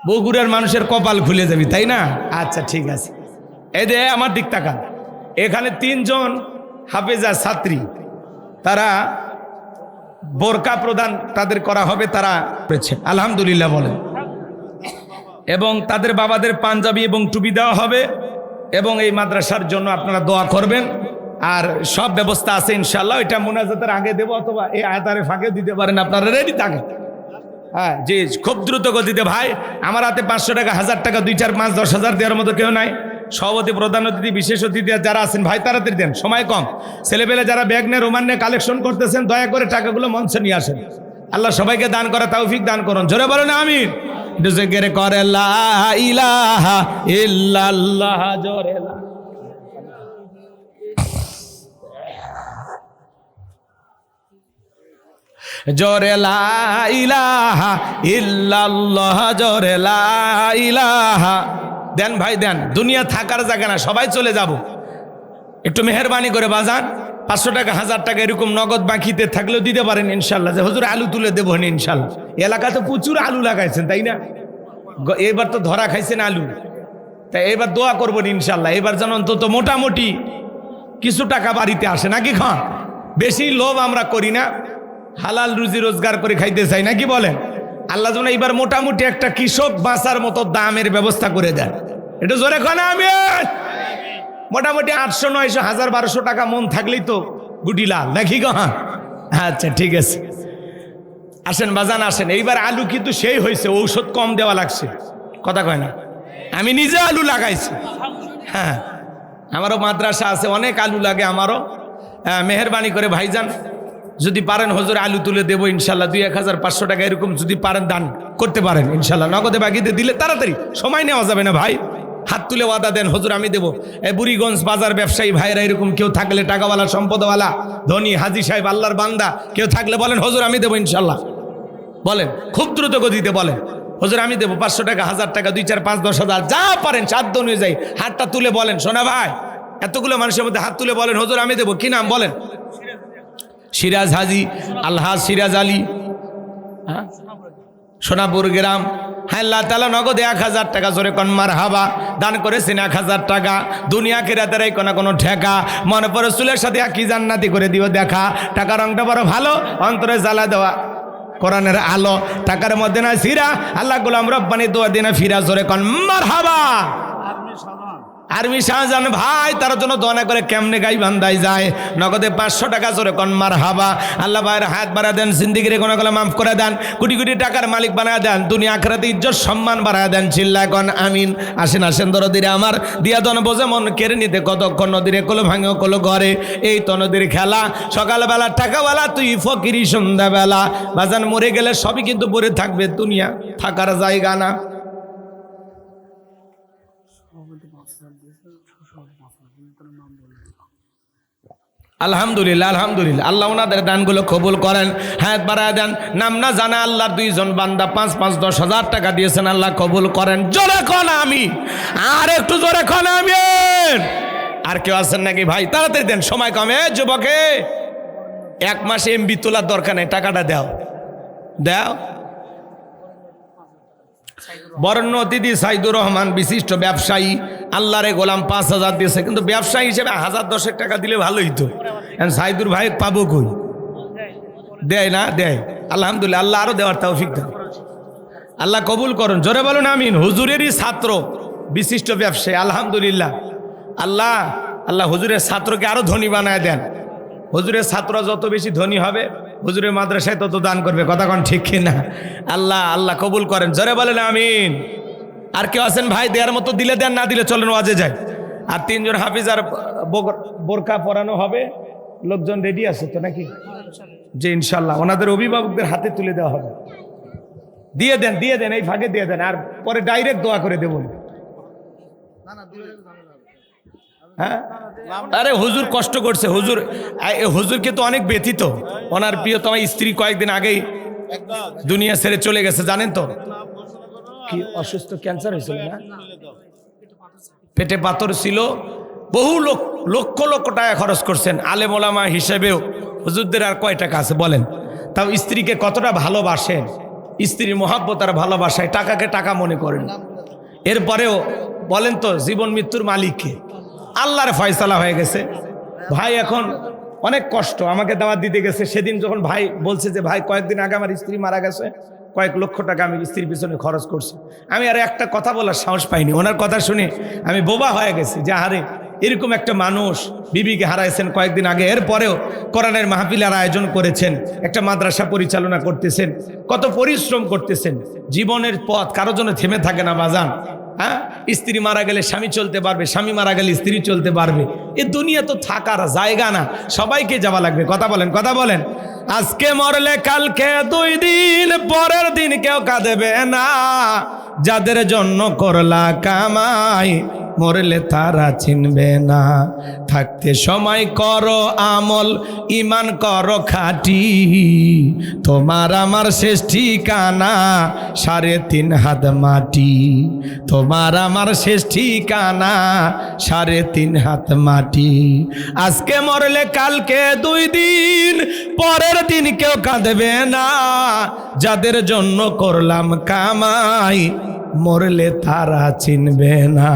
বগুড়ার মানুষের কপাল খুলে যাবি, তাই না? আচ্ছা ঠিক আছে। এই যে আমার দিক তাকান, এখানে 3 জন হাফেজা ছাত্রী, তারা বোরকা প্রদান তাদের করা হবে, তারা আলহামদুলিল্লাহ বলেন। এবং তাদের বাবাদের পাঞ্জাবি এবং টুপি দেওয়া হবে এবং এই মাদ্রাসার জন্য আপনারা দোয়া করবেন। আর সব ব্যবস্থা আছে ইনশাল্লাহ। এটা মুনাজাতের আগে দেবো অথবা এই আয়াতের ফাঁকে দিতে পারেন, আপনারা রেডি থাকেন। হ্যাঁ জি, খুব দ্রুত গতিতে ভাই। আমার হাতে 500 টাকা, 1000 টাকা, 2, 4, 5, 10,000 দেওয়ার মতো কেউ নাই। সভাপতি, প্রধান অতিথি, বিশেষ অতিথি যারা আছেন ভাই তাড়াতাড়ি দেন, সময় কম। ছেলেপেলে যারা ব্যাগ নিয়ে রোমান নিয়ে কালেকশন করতেছেন দয়া করে টাকাগুলো মঞ্চে নিয়ে আসেন। আল্লাহ সবাইকে দান করা তৌফিক দান করুন। জোরে বলেন আমিন। জিকির করে লা ইলাহা ইল্লাল্লাহ, জোরে লা জোরে লা ইলাহা ইল্লাল্লাহ, জোরে লা ইলাহা। দেন ভাই দেন, দুনিয়া থাকার জায়গা না, সবাই চলে যাব। একটু মেহরবানি করে বাজান 500 টাকা, 1000 টাকা এরকম নগদ বাকিতে থাকলেও দিতে পারেন ইনশাল্লাহ। যে হুজুর আলু তুলে দেবো ইনশাল্লাহ। এলাকাতে প্রচুর আলু লাগাইছেন তাই না? এবার তো ধরা খাইছেন আলু, তাই এবার দোয়া করবেন ইনশাল্লাহ। এবার যেন অন্তত মোটামুটি কিছু টাকা বাড়িতে আসে, নাকি খান? বেশি লোভ আমরা করি না, হালাল রুজি রোজগার করে খাইতে চাই, নাকি বলেন? আল্লাহ যেন এবার মোটামুটি একটা কৃষক বাঁচার মতো দামের ব্যবস্থা করে দেন। এটা জোরে খান আমি। মোটামুটি 800, 900, 1000, 1200 টাকা মন থাকলেই তো গুটি লাল, নাকি গান? আচ্ছা ঠিক আছে, আসেন বাজান আসেন। এইবার আলু কিন্তু সেই হয়েছে, ঔষধ কম দেওয়া লাগছে, কথা কয় না? আমি নিজে আলু লাগাইছি। হ্যাঁ, আমারও মাদ্রাসা আছে, অনেক আলু লাগে আমারও। মেহরবানি করে ভাইজান যদি পারেন হুজুর আলু তুলে দেবো ইনশাল্লাহ। 2-1,000, 500 টাকা এরকম যদি পারেন দান করতে পারেন ইনশাল্লাহ। নগদে বাকিতে দিলে তাড়াতাড়ি, সময় নেওয়া যাবে না ভাই। হাত তুলে ওয়াদা দেন হুজুর আমি দেবো। এই বুড়িগঞ্জ বাজার ব্যবসায়ী ভাইরা এরকম কেউ থাকলে, টাকাওয়ালা, সম্পদওয়ালা, ধনী, হাজি সাহেব, আল্লাহর বান্দা কেউ থাকলে বলেন হুজুর আমি দেবো ইনশাল্লাহ। বলেন খুব দ্রুত গতিতে বলেন হুজুর আমি দেবো। 500 টাকা, 1000 টাকা, 2, 4, 5, 10,000 যা পারেন সাধ্য অনুযায়ী হাতটা তুলে বলেন। শোনা ভাই, এতগুলো মানুষের মধ্যে হাত তুলে বলেন হুজুর আমি দেবো। কি নাম বলেন? সিরাজ হাজি আলহাজ সিরাজ আলী, সোনাপুর গ্রাম। হ্যাঁ, আল্লাহ তাআলা নগদে 1000 টাকা, জোরে কোন মারহাবা, দান করেছেন 1000 টাকা। দুনিয়া আখিরাতের এই কোনো ঠেকা মনে পড়ে চুলের সাথে কি জান্নাতি করে দিও দেখা। টাকার রংটা বড় ভালো, অন্তরে জ্বালা দেওয়া কোরআনের আলো। টাকার মধ্যে না সিরা, আল্লাহ গোলাম রব্বানি দোয়া দিনা ফিরা, জোরে কোন মারহাবা। আর্মি শাহজাহান ভাই তার জন্য দোয়া করে কেমনে গাই বান্ধাই যায়। নগদে 500 টাকা, জোরে কোন মারহাবা। আল্লাহ ভাইয়ের হাত বাড়া দেন, জিন্দিগির গুনাহগুলো মাফ করে দেন, কোটি কোটি টাকার মালিক বানায় দেন, দুনিয়া আখিরাতে ইজ্জত সম্মান বাড়ায় দেন। চিল্লায় কোন আমিন। আসেন আসেন দরদিরে আমার, দিয়া দন বোঝে মন কেড়ে নিতে কতক্ষণ নদীরে কোলো ভাঙে কোলো ঘরে। এই তো নদীর খেলা, সকালবেলা টাকাওয়ালা তুই ফকিরি, সন্ধ্যাবেলা বাজান মরে গেলে সবই কিন্তু পড়ে থাকবে, দুনিয়া থাকার জায়গা না। আলহামদুলিল্লাহ আলহামদুলিল্লাহ, আল্লাহ ওনাদের দানগুলো কবুল করেন, হায়াত বাড়ায় দেন। নাম না জানা আল্লাহর 2 জন বান্দা 5-5, 10,000 টাকা দিয়েছেন, আল্লাহ কবুল করেন। জোরে কোন আমি, আর একটু জোরে কোন আমি। আর কেউ আছেন নাকি ভাই? তাড়াতাড়ি দেন, সময় কমে। যুবকে 1 মাসে এমবি তোলার দরকার নেই, টাকাটা দাও দাও। বরণ্য অতিথি সাইদুর রহমান, বিশিষ্ট ব্যবসায়ী, আল্লাহরে গোলাম 5,000 দিয়েছে, কিন্তু ব্যবসায়ী হিসেবে 1010 টাকা দিলে ভালোই তো। সাইদুর ভাই পাবো কই? দেয় না? দেয়। আলহামদুলিল্লাহ, আল্লাহ আরো দেওয়ার তৌফিক দেন, আল্লাহ কবুল করুন। জোরে বলুন আমিন। হুজুরেরই ছাত্র, বিশিষ্ট ব্যবসায়ী, আলহামদুলিল্লাহ। আল্লাহ আল্লাহ হুজুরের ছাত্রকে আরো ধনী বানায় দেন। হুজুরের ছাত্র যত বেশি ধনী হবে, হুজুরের মাদ্রাসায় তত দান করবে, কথা কোন ঠিক কিনা? আল্লাহ আল্লাহ কবুল করেন। জোরে বলেন আমিন। আর কেউ আছেন ভাই? দেওয়ার মতো দিলে দেন, না দিলে চলেন ওয়াজে যায়। আর 3 জন হাফিজ আর বোরকা পরানো হবে, লোকজন রেডি আছে তো নাকি? যে ইনশাল্লাহ ওনাদের অভিভাবকদের হাতে তুলে দেওয়া হবে। দিয়ে দেন দিয়ে দেন, এই ভাগে দিয়ে দেন, আর পরে ডাইরেক্ট দোয়া করে দেবো। হ্যাঁ, আরে হুজুর কষ্ট করছে, হুজুরকে তো অনেক ব্যথিত। ওনার প্রিয়তমা স্ত্রী কয়েকদিন আগেই দুনিয়া ছেড়ে চলে গেছে, জানেন তো? কি অসুস্থ, ক্যান্সার হয়েছিল না? পেটে পাথর ছিল। বহু লক্ষ লক্ষ টাকা খরচ করছেন। আলেম ওলামা হিসেবেও হুজুরদের আর কয় টাকা আছে বলেন? তাও স্ত্রীকে কতটা ভালোবাসেন, স্ত্রীর মহাব্বত আর ভালোবাসায় টাকাকে টাকা মনে করেন। এরপরেও বলেন তো জীবন মৃত্যুর মালিককে? আল্লাহর ফয়সালা হয়ে গেছে। ভাই এখন অনেক কষ্ট, আমাকে দাওয়াত দিতে গেছে। সেদিন যখন ভাই বলছে যে ভাই কয়েকদিন আগে আমার স্ত্রী মারা গেছে, কয়েক লক্ষ টাকা আমি স্ত্রীর পিছনে খরচ করছি। আমি আর একটা কথা বলার সাহস পাইনি। ওনার কথা শুনে আমি বোবা হয়ে গেছি যে আরে এরকম একটা মানুষ বিবিকে হারাইছেন কয়েকদিন আগে, এরপরেও কোরআনের মাহফিলের আয়োজন করেছেন, একটা মাদ্রাসা পরিচালনা করতেছেন, কত পরিশ্রম করতেছেন। জীবনের পথ কারোর জন্য থেমে থাকে না বাজান। হ্যাঁ, স্ত্রী মারা গেলে স্বামী চলতে পারবে, স্বামী মারা গেলে স্ত্রী চলতে পারবে। এ দুনিয়া তো থাকার জায়গা না, সবাইকে যাওয়া লাগবে। কথা বলেন, কথা বলেন। আজকে মরলে কালকে 2 দিন, পরের দিন কেউ কাঁদেবে না। যাদের জন্য করলা কামাই, মরলে তারা চিনবে না। থাকতে সময় করো আমল, ইমান করো খাঁটি, তোমার আমার শেষ ঠিকানা 3.5 হাত মাটি। তোমার আমার শেষ ঠিকানা 3.5 হাত মাটি। আজকে মরলে কালকে 2 দিন, পরের দিন কেউ কাঁদবে না। যাদের জন্য করলাম কামাই, মরলে তারা চিনবে না।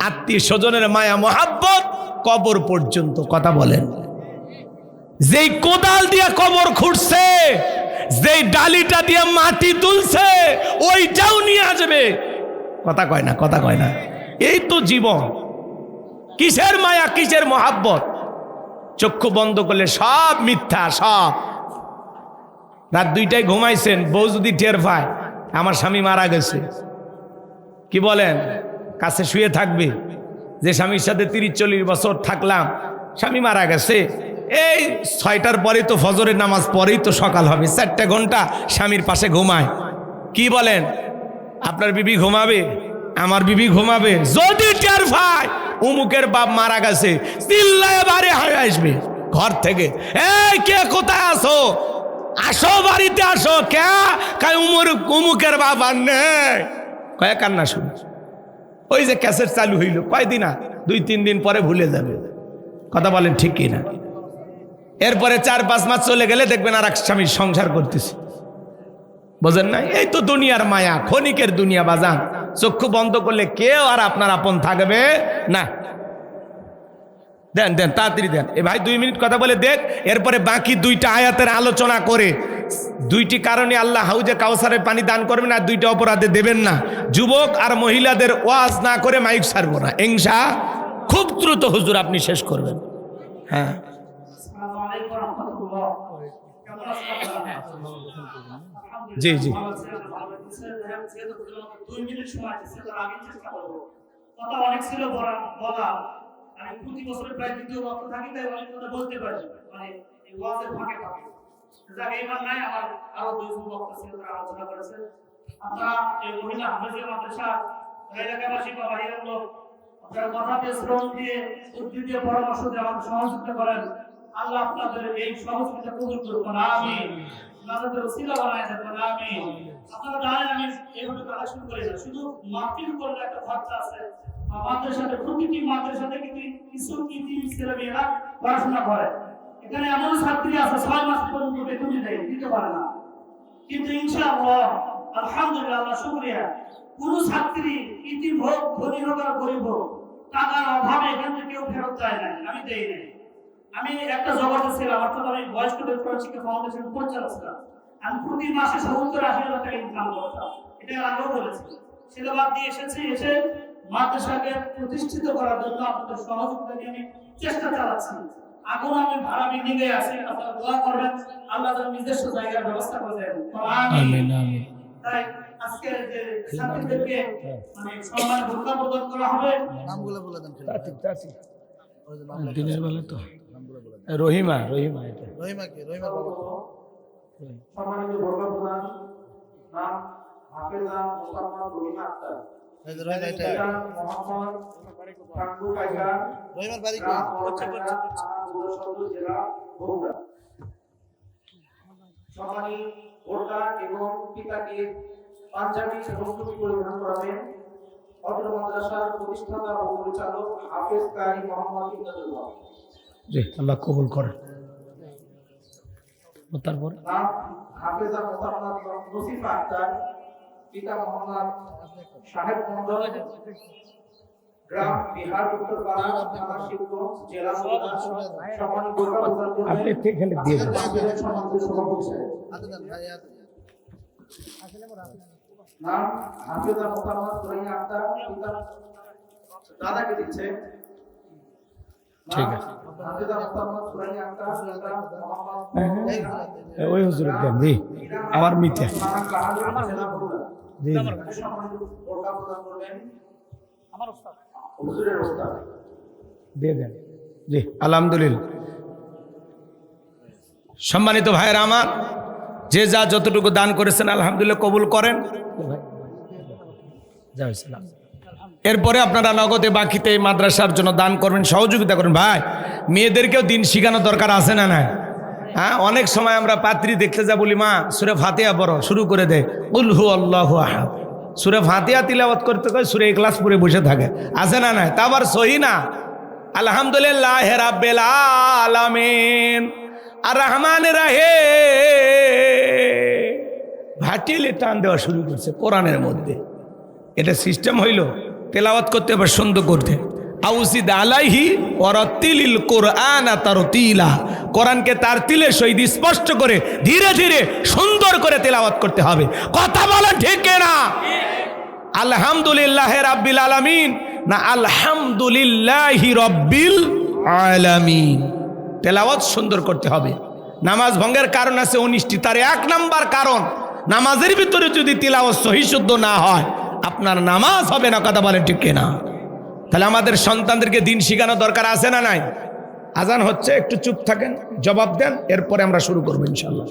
আত্মীয় স্বজনের মায়া মহাব্বত কবর পর্যন্ত। কথা বলেন। যেই কোদাল দিয়ে কবর খুঁড়ছে, যেই ডালিটা দিয়ে মাটি তুলছে, ওইটাও নিয়ে আসবে। কথা কয় না, কথা কয় না। এই তো জীবন। কিসের মায়া, কিসের মহাব্বত? চক্ষু বন্ধ করলে সব মিথ্যা, সব। রাত 2টায় ঘুমাইছেন, বউ যদি টের পায় আমার স্বামী মারা গেছে, কি বলেন? কাছে শুয়ে থাকবে? যে স্বামীর সাথে 30-40 বছর থাকলাম, স্বামী মারা গেছে, এই 6টার পরেই তো ফজরের নামাজ পরেই তো সকাল হবে, 4 ঘন্টা স্বামীর পাশে ঘুমায়। কি বলেন? আপনার বিবি ঘুমাবে? আমার বিবি ঘুমাবে? যদি টের পায় উমুকের বাপ মারা গেছে, চিল্লায় বাড়ি হায় আসবে ঘর থেকে, এই কে কোথায় আসো, আসো বাড়িতে আসো। কে? উমুকের বাপ আর নেই। কয়ে কান্না শুনে। ওই যে ক্যাসেট চালু হইল, কয়দিন, 2-3 দিন পরে ভুলে যাবে। কথা বলেন ঠিক কিনা? এরপরে 4-5 মাস চলে গেলে দেখবেন আর এক স্বামীর সংসার করতেছে। বোঝেন না? এই তো দুনিয়ার মায়া, ক্ষণিকের দুনিয়া বাজান। চক্ষু বন্ধ করলে কেউ আর আপনার আপন থাকবে না। দেন দেন, তাড়াতাড়ি দেন। এ ভাই 2 মিনিট কথা বলে দেখ, এরপরে বাকি 2টা আয়াতের আলোচনা করে 2টি কারণে আল্লাহ হাউজে কাউসারের পানি দান করবেন, আর 2টা অপরাধে দেবেন না। যুবক আর মহিলাদের ওয়াজ না করে মাইক ছাড়বো না ইনশা। খুব দ্রুত হুজুর আপনি শেষ করবেন। হ্যাঁ, জি জি। অনেক ছিল বলা, আমি প্রতি বছর প্রায় 2য় বক্তা থাকি, তাই অনেক কথা বলতে পারি, মানে এই ওয়াজের ফাঁকে ফাঁকে। যাক, এইবার নাই, আমার আরো 2জন বক্তা ছিল, তারা আলোচনা করেছে। আপনারা এই মহিলা হাফেজের মাদ্রাসা এলাকাবাসী বা বাইরের লোক, আপনারা কথাতে শ্রম দিয়ে, বুদ্ধি দিয়ে, পরামর্শ দিয়ে আমাকে সহযোগিতা করেন। আল্লাহ আপনাদের এই সহযোগিতা কবুল করুন, আমিন। আপনাদের ওসিলা বানায় দেবেন, আমিন। আপনারা জানেন আমি এইভাবে কালেকশন করি না, শুধু মাহফিল করলে একটা খরচা আছে। আমাদের সাথে প্রতিটি মাদ্রাসাতে কিন্তু কিছু ছেলেমেয়েরা পড়াশোনা করে। এখানে এমন ছাত্রী আছে 6 মাস পর্যন্ত বেতন দিতে পারে না, কিন্তু ইনশাআল্লাহ আলহামদুলিল্লাহ, আল্লাহ শুকরিয়া, কোন ছাত্রী ইতিভোগ ধনী হোক আর গরিব হোক, টাকার অভাবে এখান থেকে কেউ ফেরত যায় না। আমি দেই নাই। আমি একটা জগতে ছিলাম, অর্থাৎ আমি বয়স্ক শিক্ষা ফাউন্ডেশন পরিচালক ছিলাম। আমি প্রতি মাসে 70-80 টাকা ইনকাম করতাম। এটা আগেও বলেছি। সেটা বাদ দিয়ে এসে মাদ্রাসাকে প্রতিষ্ঠিত করার জন্য আপনাদের সহযোগিতা নিয়ে আমি চেষ্টা চালাচ্ছি। এখন আমি ভাড়া বিল্ডিং এ আছি, আপনারা দোয়া করবেন আল্লাহ যেন নিজস্ব জায়গার ব্যবস্থা করে দেন, আমিন আমিন। তাই আজকে যে ছাত্রীদেরকে মানে সম্মান ভূমিকা প্রদান করা হবে, নামগুলো বলে দেন। ঠিক দিনের বেলা তো রহিমা, এটা রহিমা কে? রহিমা বাবা সম্মানিত ভূমিকা প্রদান নাম হাফেজা মুসাম্মদ রহিমা আক্তার। পাঞ্জাবি এবং টুপি পরিধান করাবেন অত্র মাদ্রাসার প্রতিষ্ঠাতা ও পরিচালক হাফেজ কারি মোহাম্মদ ইমদাদুল্লাহ। জি, আল্লাহ কবুল করেন। তারপর হাফেজা মুসাম্মদ নসিফা আক্তার, পিতা মোহাম্মদ সাহেব মন্ডল, গ্রাম বিহার উত্তরপাড়া, থানা শিবগঞ্জ, জেলা সম্মানিত গোটা আপনি ঠিক খেলে দিয়ে দেন। সম্মানিত সভাপতি সাহেব, নাম হাফিজা মোহাম্মদ রহিয়া আক্তার, পিতা দাদাকে দিচ্ছে। ঠিক আছে, হাফিজা মোহাম্মদ রহিয়া আক্তার, পিতা মোহাম্মদ ওই হুজুরের দেন জি, আমার মিতে জি দিয়ে দেন জি। আলহামদুলিল্লাহ। সম্মানিত ভাইয়েরা আমার, যে যা যতটুকু দান করেছেন আলহামদুলিল্লাহ কবুল করেন। এরপরে আপনারা নগদে বাকিতে এই মাদ্রাসার জন্য দান করবেন, সহযোগিতা করবেন। ভাই, মেয়েদেরকেও দিন শিখানো দরকার আছে না নাই? হ্যাঁ, অনেক সময় আমরা পাত্রী দেখতে যা বলি, মা সূরা ফাতিহা পড়ো, শুরু করে দেয় কুল হু আল্লাহু আহাদ। সূরা ফাতিহা তিলাওয়াত করতে কয়, সূরা ইখলাস পড়ে বসে থাকে, আছে না নাই? তা আবার সহি না। আলহামদুলিল্লাহ রাব্বিল আলামিন আর রহমানির রহিম ভাটিলে টান দেওয়া শুরু করছে কোরআনের মধ্যে। এটা সিস্টেম হইল তেলাওয়াত করতে আবার সুন্দর করতে। আউসিদ আলাইহি ওয়ারাতিলিল কুরআনা তারতিলা, কোরআনকে তার তিলের সহিত স্পষ্ট করে ধীরে ধীরে সুন্দর করে তেলাওয়াত করতে হবে। কথা বলেন ঠিক না? আলহামদুলিল্লাহ রাব্বিল আলামিন না আলহামদুলিল্লাহি রাব্বিল আলামিন। তেলাওয়াত সুন্দর করতে হবে। নামাজ ভঙ্গের কারণ আছে 19টি, তার 1 নাম্বার কারণ নামাজের ভিতরে যদি তিলাওয়াত সহি শুদ্ধ না হয় আপনার নামাজ হবে না। কথা বলেন ঠিক না? তাহলে আমাদের সন্তানদেরকে দিন শিখানো দরকার আছে না নাই? আজান হচ্ছে, একটু চুপ থাকেন, জবাব দেন, এরপরে আমরা শুরু করবো ইনশাল্লাহ।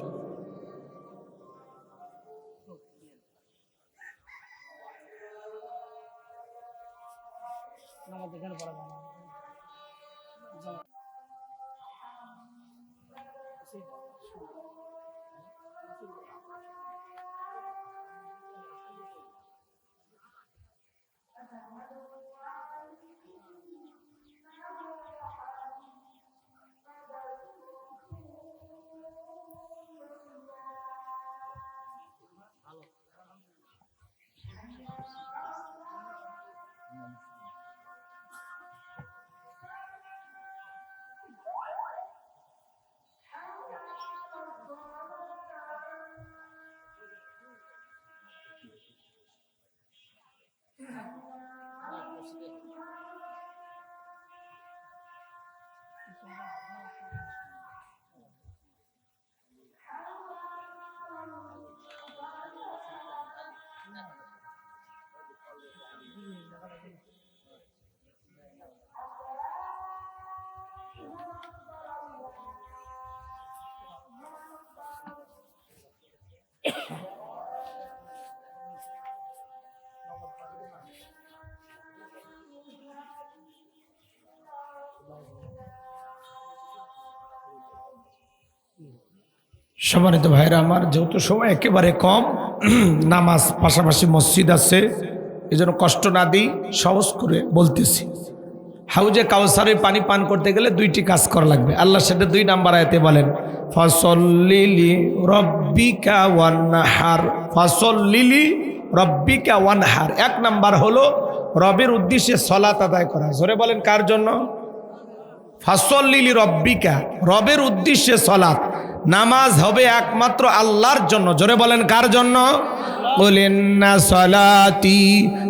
সম্মানিত ভাইরা আমার, যেহেতু সময় একেবারে কম, নামাজ পাশাপাশি মসজিদ আছে, এজন্য কষ্ট না দিই, সহজ করে বলতেছি। হাউজে কাউসারে পানি পান করতে গেলে 2টি কাজ করা লাগবে। আল্লাহ সেটা 2 নাম্বার আয়াতে বলেন, ফাসল্লিলি রব্বিকা ওয়ানহার। ফাসল্লিলি রব্বিকা ওয়ানহার, 1 নাম্বার হলো রবের উদ্দেশ্যে সালাত আদায় করা। জোরে বলেন কার জন্য? ফাসল্লিলি রব্বিকা, রবের উদ্দেশ্যে সালাত। নামাজ হবে একমাত্র আল্লাহর জন্য। জোরে বলেন কার জন্য? কুলিন্না সালাতি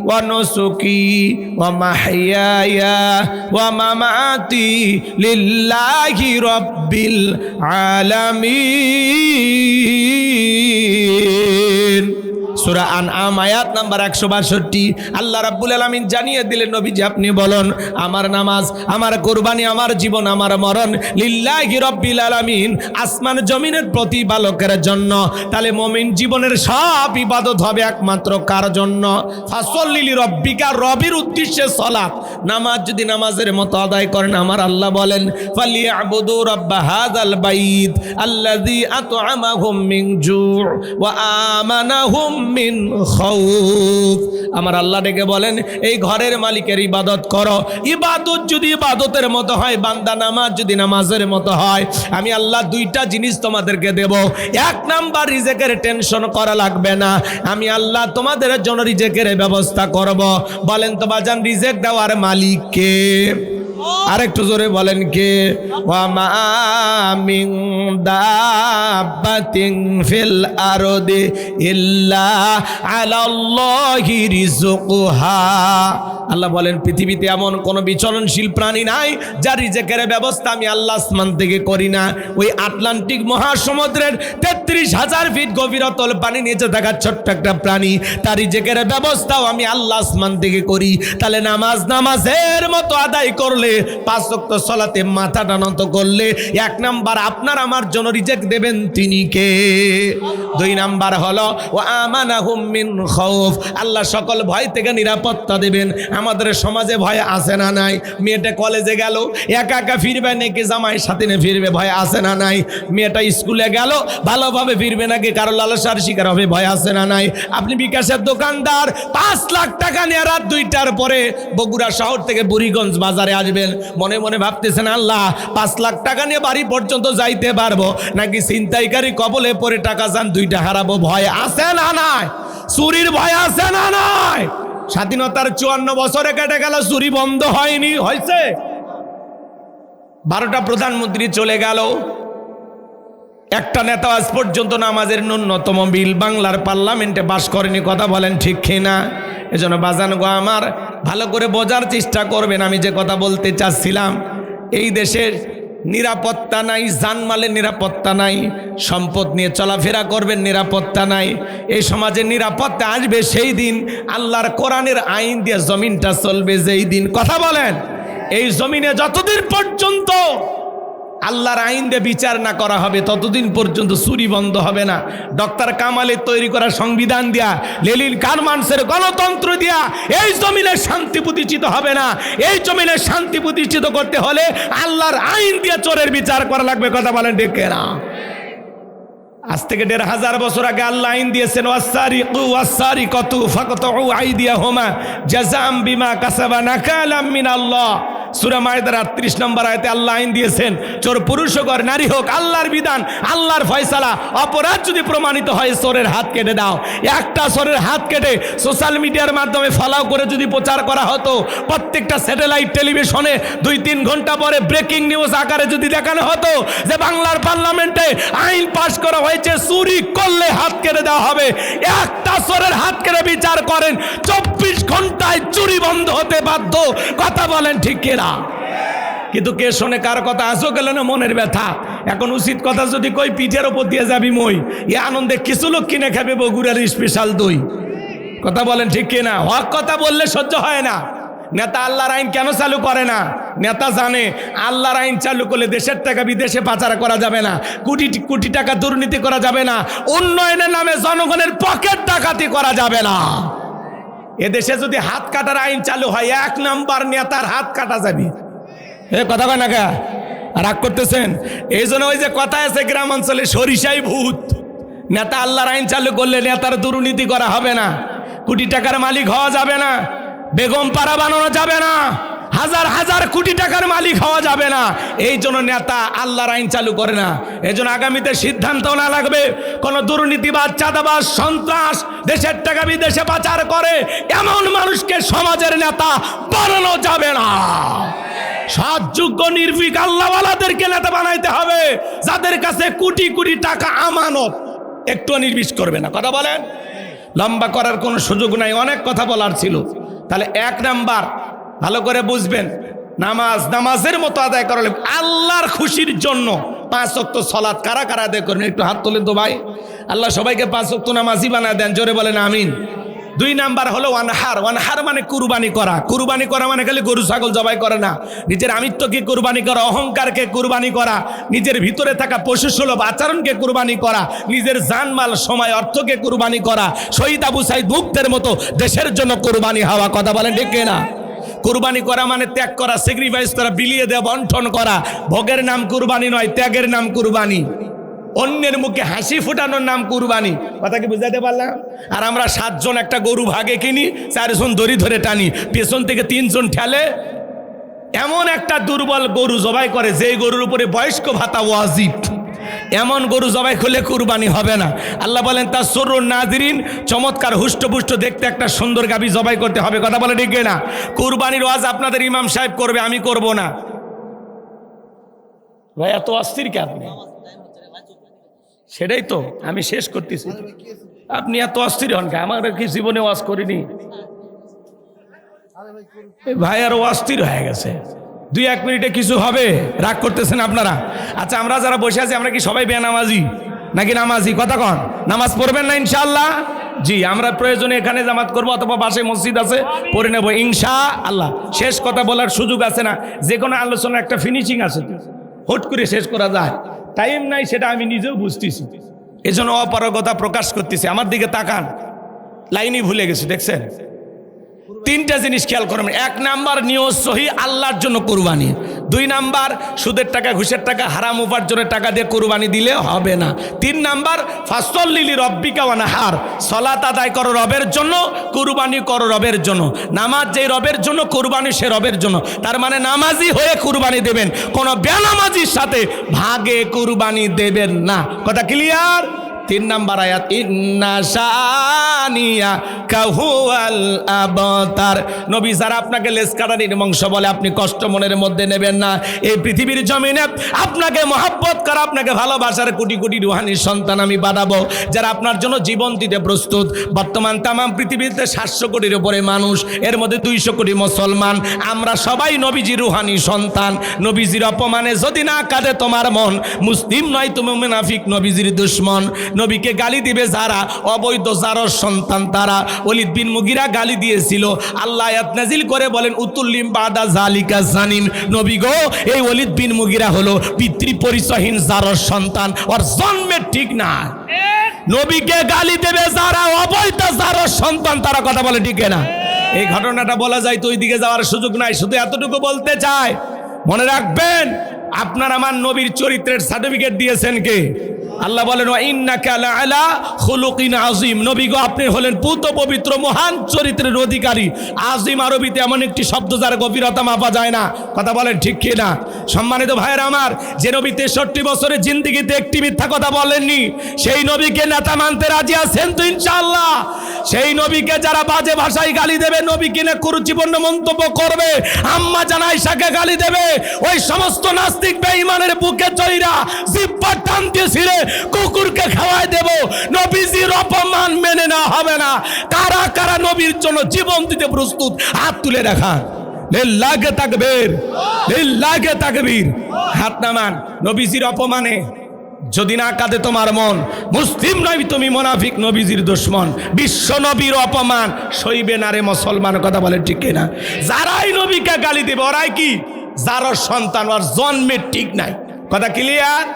ওয়া নুসুকি ওয়া মাহইয়ায়া ওয়া মামাতি লিল্লাহি রাব্বিল আলামিন। সূরা আনআম আয়াত নাম্বার 162। আল্লাহ রাব্বুল আলামিন জানিয়ে দিলেন, নবীজি আপনি বলুন, আমার নামাজ, আমার কুরবানি, আমার জীবন, আমার মরণ লিল্লাহি রাব্বিল আলামিন, আসমান জমিনের প্রতিপালকের জন্য। তাহলে মুমিন জীবনের সব ইবাদত হবে একমাত্র কার জন্য? ফাসল্লি রব্বিকা, রবের উদ্দেশ্যে সালাত। নামাজ যদি নামাজের মতো আদায় করেন, আমার আল্লাহ বলেন ফালিয়াবুদু রাব্ব হাযাল বাইত আল্লাযী আত'আমাহুম মিন জু' ওয়া আমানাহুম মিন খাউফ। আমার আল্লাহ ডেকে বলেন, এই ঘরের মালিকের ইবাদত করো। ইবাদত যদি ইবাদতের মতো হয়, বান্দা নামাজ যদি নামাজের মতো হয়, আমি আল্লাহ 2টা জিনিস তোমাদেরকে দেব। 1 নাম্বার, রিজেকের টেনশন করা লাগবে না, আমি আল্লাহ তোমাদের জন্য রিজেকের ব্যবস্থা করব। বলেন তো বাজান, রিজেক দেওয়ার মালিক কে? আরেকটু জোরে বলেন কে? ওয়া মা মিন দাব্বাতিন ফিল আরদি ইল্লা আলাল্লাহি রিজকুহা। আল্লাহ বলেন পৃথিবীতে এমন কোনো বিচরণশীল প্রাণী নাই যার রিজেকের ব্যবস্থা আমি আল্লাহ আসমান থেকে করি না। ওই আটলান্টিক মহাসমুদ্রের ৩৩,০০০ ফিট গভীরতল পানি নিচে থাকা ছোট্ট একটা প্রাণী, তার রিজেকের ব্যবস্থাও আমি আল্লাহ আসমান থেকে করি। তাহলে নামাজের মতো আদায় করলে, ৫ ওয়াক্ত সালাতে মাথাটা নত করলে, ১ নাম্বার আপনার আমার জন্য রিজেক দেবেন তিনি কে? ২ নাম্বার হলো ওয়া আমানাহুম মিন খাউফ, আল্লাহ সকল ভয় থেকে নিরাপত্তা দেবেন। আমাদের সমাজে ভয় আছে না নাই? মেয়েটা কলেজে গেল একা একা ফিরবে নাকি জামাইয়ের সাথে নিয়ে ফিরবে, ভয় আছে না নাই? মেয়েটা স্কুলে গেল ভালোভাবে ফিরবে নাকি কারো লালসার শিকার হবে, ভয় আছে না নাই? আপনি বিকাশের দোকানদার ৫ লাখ টাকা নিয়ে রাত ২টার পরে বগুড়া শহর থেকে বুড়িগঞ্জ বাজারে আসবেন, মনে মনে ভাবতেছেন আল্লাহ ৫ লাখ টাকা নিয়ে বাড়ি পর্যন্ত যাইতে পারবো নাকি ছিনতাইকারী কবলে পরে টাকা যান ২টা হারাবো, ভয় আছে না নাই? চুরির ভয় আছে না নাই? স্বাধীনতার ৫৪ বছরে কেটে গেল, চুরি বন্ধ হয়নি, হয়েছে? ১২টা প্রধানমন্ত্রী চলে গেল, একটা নেতা আজ পর্যন্ত নামাজের ন্যূনতম বিল বাংলার পার্লামেন্টে পাস করেনি, কথা বলেন ঠিক কিনা? এজন্য বাজান গো আমার, ভালো করে বোঝার চেষ্টা করবেন আমি যে কথা বলতে চাচ্ছিলাম। এই দেশের নিরাপত্তা নাই, জানমালের নিরাপত্তা নাই, সম্পদ নিয়ে চলাফেরা করবেন নিরাপত্তা নাই। এই সমাজে নিরাপত্তা আসবে সেই দিন আল্লাহর কোরআনের আইন দিয়ে জমিনটা চলবে যেই দিন, কথা বলেন। এই জমিনে যতদিন পর্যন্ত আল্লাহর আইন দিয়ে বিচার না করা হবে ততদিন পর্যন্ত চুরি বন্ধ হবে না। ডক্টর কামালের তৈরি করা সংবিধান দিয়া, লেনিন কারমার্ক্সের গণতন্ত্র দিয়া এই জমিনে শান্তি প্রতিষ্ঠিত হবে না। এই জমিনে শান্তি প্রতিষ্ঠিত করতে হলে আল্লাহর আইন দিয়ে চোরের বিচার করা লাগবে, কথা বলেন ঠিক না? আজ থেকে ১৫০০ বছর আগে আল্লাহ আইন দিয়েছেন ওয়াসসারিকু ওয়াসসারিকাতু ফাকতাউ আইদিয়াহুমা জাযাআম বিমা কাসাবা নাকালাম মিনাল্লাহ। সূরা মায়েদার ৩৮ নম্বর আয়াতে আল্লাহ আইন দিয়েছেন চোর পুরুষ হোক আর নারী হোক, আল্লাহর বিধান, আল্লাহর ফয়সালা। অপরাধ যদি প্রমাণিত হয় চোরের হাত কেটে দাও। একটা চোরের হাত কেটে সোশ্যাল মিডিয়ার মাধ্যমে ফলাও করে যদি প্রচার করা হতো, প্রত্যেকটা স্যাটেলাইট টেলিভিশনে ২-৩ ঘন্টা পরে ব্রেকিং নিউজ আকারে যদি দেখানো হতো যে বাংলার পার্লামেন্টে আইন পাশ করা হয়েছে চুরি করলে হাত কেটে দেওয়া হবে, একটা চোরের হাত কেটে বিচার করেন, ২৪ ঘন্টায় চুরি বন্ধ হতে বাধ্য, কথা বলেন ঠিক কিনা? কিন্তু কে শোনে কার কথা? আসো গেল না মনের ব্যথা। এখন উচিত কথা যদি কই পিঠের ওপর দিয়ে যাবি মই, এ আনন্দে কিছু লোক কিনে খাবে বগুড়ার স্পেশাল দই, কথা বলেন ঠিক কিনা? হক কথা বললে সহ্য হয় না। নেতা আল্লাহর আইন কেন চালু করে না? নেতা জানে আল্লাহর আইন চালু করলে দেশের টাকা বিদেশে পাচার করা যাবে না, কোটি কোটি টাকা দুর্নীতি করা যাবে না, উন্নয়নের নামে জনগণের পকেট ডাকাতি করা যাবে না। এদেশে যদি হাত কাটার আইন চালু হয় ১ নাম্বার নেতার হাত কাটা যাবে। এ কথা কয় না কা? রাগ করতেছেন? এই জন্য ওই যে কথা আছে গ্রাম অঞ্চলে সরিষাই ভূত। নেতা আল্লাহর আইন চালু করলে নেতার দুর্নীতি করা হবে না, কোটি টাকার মালিক হওয়া যাবে না, বেগম পাড়া বানানো যাবে না, হাজার হাজার কোটি টাকার মালিক হওয়া যাবে না। এই জন্য নেতা আল্লাহর আইন চালু করে না। এই জন্য আগামীতে সিদ্ধান্ত না লাগবে কোন দুর্নীতিবাজ, চাঁদাবাজ, সন্ত্রাস দেশের টাকা বিদেশে পাচার করে এমন মানুষকে সমাজের নেতা বানানো যাবে না। সৎ, যোগ্য, নির্ভীক আল্লাহওয়ালাদেরকে নেতা বানাইতে হবে, যাদের কাছে কোটি কোটি টাকা আমানত, একটু নির্বিষ করবে না, কথা বলেন। লম্বা করার কোনো সুযোগ নাই, অনেক কথা বলার ছিল। তাহলে ১ নাম্বার ভালো করে বুঝবেন, নামাজের মতো আদায় করা লাগবে আল্লাহর খুশির জন্য। ৫ ওয়াক্ত সালাত কারা কারা আদায় করবেন একটু হাত তোলেন তো ভাই। আল্লাহ সবাইকে 5 ওয়াক্ত নামাজি বানায় দেন, জোরে বলেন আমিন। 2 নাম্বার হলো ওয়ানহার মানে কুরবানি করা। কুরবানি করা মানে খালি গরু ছাগল জবাই করে না, নিজের আমিত্বকে কুরবানি করা, অহংকারকে কুরবানি করা, নিজের ভিতরে থাকা পশুসুলভ আচরণকে কুরবানি করা, নিজের জানমাল, সময়, অর্থকে কুরবানি করা, শহীদ আবু সাইদ মুক্তের মতো দেশের জন্য কুরবানি হওয়া, কথা বলেন ঠিক না? কুরবানি করা মানে ত্যাগ করা, স্যাক্রিফাইস করা, বিলিয়ে দেওয়া, বন্টন করা। ভোগের নাম কুরবানি নয়, ত্যাগের নাম কুরবানি। অন্যের মুখে হাসি ফুটানোর নাম কুরবানি, কথা কি বুঝাতে পারলাম? আর আমরা 7 জন একটা গরু ভাগে কিনি, 4 জন দড়ি ধরে টানি, পেছন থেকে 3 জন ঠেলে। এমন একটা দুর্বল গরু জবাই করে যেই গরুর উপরে বয়স্ক ভাতা ওয়াজিব। এমন গরু জবাই করলে কুরবানি হবে না। আল্লাহ বলেন তা সরুন নাজিরিন, চমৎকার হুষ্টপুষ্ট দেখতে একটা সুন্দর গাভী জবাই করতে হবে। কথা বলে ঠিক না? কুরবানির ওয়াজ আপনাদের ইমাম সাহেব করবে, আমি করব না। ভাই এত অস্থির কে আপনি? সেটাই তো আমি শেষ করতেছি, আপনি এত অস্থির হন কে? আমার কি জীবনে ওয়াজ করিনি ভাই, আর অস্থির হয়ে গেছে। 2-1 মিনিটে কিছু হবে? রাগ করতেছেন আপনারা? আচ্ছা, আমরা যারা বসে আছি আমরা কি সবাই বেনামাজি নাকি নামাজি? কথা কন, নামাজ পড়বেন না ইনশাআল্লাহ? জি, আমরা প্রয়োজনে এখানে জামাত করবো অথবা পাশে মসজিদ আছে পড়ে নেবো ইনশাআল্লাহ। শেষ কথা বলার সুযোগ আছে না? যে কোনো আলোচনার একটা ফিনিশিং আছে, হুট করে শেষ করা যায়? টাইম নাই, সেটা আমি নিজেও বুঝতেছি, এজন্য অপারগতা প্রকাশ করতেছি। আমার দিকে তাকান, লাইনই ভুলে গেছি, দেখছেন? 3টা জিনিস খেয়াল করবেন। 1 নাম্বার নিয়ত সহি, আল্লাহর জন্য কুরবানি। 2 নাম্বার সুদের টাকা, ঘুষের টাকা, হারাম উপার্জনের টাকা দিয়ে কুরবানি দিলে হবে না। 3 নাম্বার ফাসল্লি লিরাব্বিকা ওয়ানহার, সালাত আদায় করো রবের জন্য, কুরবানি করো রবের জন্য। নামাজ যেই রবের জন্য, কুরবানি সে রবের জন্য। তার মানে নামাজি হয়ে কুরবানি দেবেন, কোনো বেনামাজির সাথে ভাগে কুরবানি দেবেন না। কথা ক্লিয়ার? 3 নাম্বার আয়াত, ইন্না শানিয়া কাহুয়াল আবতার। নবী যারা আপনাকে লেজ কাটানির বংশ বলে, আপনি কষ্ট মনের মধ্যে নেবেন না। এই পৃথিবীর জমিনে আপনাকে মহব্বত করা, আপনাকে ভালোবাসার কোটি কোটি রুহানি সন্তান আমি বানাবো, যারা আপনার জন্য জীবন দিতে প্রস্তুত। বর্তমান তাম পৃথিবীতে 700 কোটির উপরে মানুষ, এর মধ্যে 200 কোটি মুসলমান। আমরা সবাই নবীজির রুহানি সন্তান। নবীজির অপমানে যদি না কাঁদে তোমার মন, মুসলিম নয় তুমি মুনাফিক, নবীজির দুশ্মন। নবীকে গালি দিবে যারা, অবৈধ জারর সন্তান তারা। ওলীদ বিন মুগীরা গালি দিয়েছিল, আল্লাহ আয়াত নাজিল করে বলেন উতুল্লিম বাদা জালিকা জানিম। নবী গো, এই ওলীদ বিন মুগীরা হলো পিতৃ পরিচয়হীন জারর সন্তান, ওর জন্মের ঠিক না। নবীকে গালি দেবে যারা, অবৈধ জারর সন্তান তারা। কথা বলে ঠিক না? এই ঘটনাটা বলা যায় তো, ওই দিকে যাওয়ার সুযোগ নাই, শুধু এতটুকু বলতে চাই, মনে রাখবেন আপনার আমার নবীর চরিত্রের সার্টিফিকেট দিয়েছেন কে? আল্লাহ বলেন ওয়া ইন্নাকা লাআলা খুলুকিন আযীম। নবী গো, আপনি হলেন পুত পবিত্র মহান চরিত্রের অধিকারী। আযীম আরবিতে এমন একটি শব্দ যার গভীরতা মাপা যায় না। কথা বলেন ঠিক কি না? সম্মানিত ভাইয়েরা আমার, যে নবী 63 বছরের জিন্দেগিতে একটি মিথ্যা কথা বলেননি, সেই নবীকে নেতা মানতে রাজি আছেন তো ইনশাআল্লাহ? সেই নবীকে যারা বাজে ভাষায় গালি দেবে, নবীকে নিয়ে কুরুচিপূর্ণ মন্তব্য করবে, আম্মা জান আয়েশাকে গালি দেবে, ওই সমস্ত নাস্তিক বেঈমানের বুকে চইরা জিহ্বা টান দিয়ে ছিঁড়ে কুকুরকে খাওয়ায় দেব, নবীজির অপমান মেনে না হবে না। কারা কারা নবীর জন্য জীবন দিতে প্রস্তুত? হাত তুলে দেখান। লিল্লাহি তাকবীর, লিল্লাহি তাকবীর। হাত নামান। নবীজির অপমানে যদি না কাঁদে তোমার মন, মুসলিম নয় তুমি মুনাফিক, নবীজির দুশমন। বিশ্ব নবীর অপমান সইবে না রে মুসলমান। কথা বলে ঠিক না? যারাই নবীকে গালি দেবে ওরাই কি? যার সন্তান, ওর জন্মের ঠিক নাই। কথা ক্লিয়ার?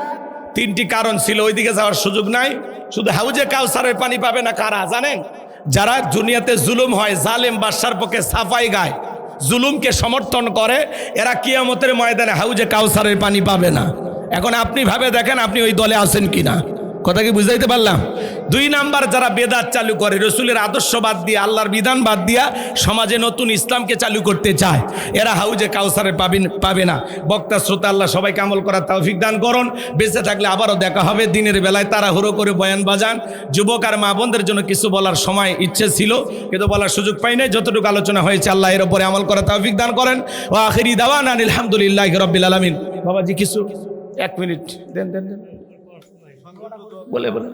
3টি কারণ ছিল, ওইদিকে যাওয়ার সুযোগ নাই। শুধু হাউজে কাউসারের পানি পাবে না কারা জানেন? যারা দুনিয়াতে জুলুম হয়, জালেম বাদশার পক্ষে সাফাই গায়, জুলুমকে সমর্থন করে, এরা কিয়ামতের ময়দানে হাউজে কাউসারের পানি পাবে না। এখন আপনি ভাবে দেখেন আপনি ওই দলে আছেন কিনা। কথা কি বুঝাইতে পারলাম? 2 নাম্বার, যারা বেদাত চালু করে, রসুলের আদর্শ বাদ দিয়ে, আল্লাহর বিধান বাদ দিয়া সমাজে নতুন ইসলামকে চালু করতে চায়, এরা হাউজে কাউসারে পাবে না। বক্তা শ্রোতা আল্লাহ সবাইকে আমল করার তৌফিক দান করুন। বেঁচে থাকলে আবারও দেখা হবে দিনের বেলায়। তাড়াহুড়ো করে বয়ান বাজান। যুবক আর মা বোনদের জন্য কিছু বলার সময় ইচ্ছে ছিল, কিন্তু বলার সুযোগ পাই নাই। যতটুকু আলোচনা হয়েছে আল্লাহ এর উপরে আমল করার তৌফিক দান করেন। ও আখিরি দাওয়ানা আলহামদুলিল্লাহি রাব্বিল আলামিন। বাবাজি কিছু 1 মিনিট দেন দেন দেন, বলে বলে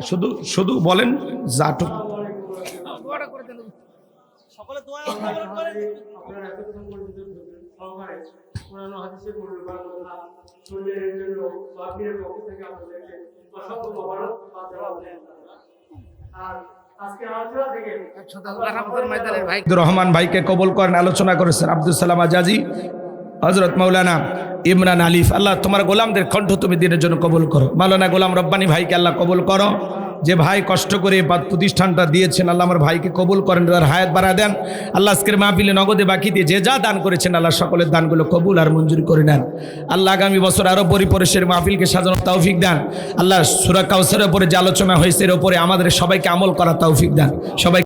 শুধু শুধু বলেন যাটুক। সকলে দোয়া করেন। আপনারা এতক্ষণ পর্যন্ত সহকারে কোরআন ও হাদিসের মূল্যবান শুনলেন, এর জন্য বাকির পক্ষ থেকে আপনাদেরকে অসংখ্য ধন্যবাদ দেন। আর আজকে আলোচনা থেকে আব্দুর রহমান ভাইকে কবুল করেন। আলোচনা করেছেন আব্দুল সালাম আজাজি, হযরত মাওলানা ইমরান আলিফ। আল্লাহ তোমার গোলামদের কণ্ঠ তুমি দিনের জন্য কবুল করো। মাওলানা গোলাম রব্বানী ভাইকে আল্লাহ কবুল করো। যে ভাই কষ্ট করে প্রতিষ্ঠানটা দিয়েছেন, আল্লাহ আমার ভাইকে কবুল করেন, তার হায়াত বাড়া দেন। আল্লাহ আজকের মাহফিলে নগদে বাকি দিয়ে যে যা দান করেছেন, আল্লাহ সকলের দানগুলো কবুল আর মঞ্জুর করে নেন। আল্লাহ আগামী বছর আরও পরিপরিশের মাহফিলকে সাজানোর তৌফিক দেন। আল্লাহ সূরা কাউসারের উপরে যে আলোচনা হয়েছে এর উপরে আমাদের সবাইকে আমল করার তৌফিক দেন। সবাই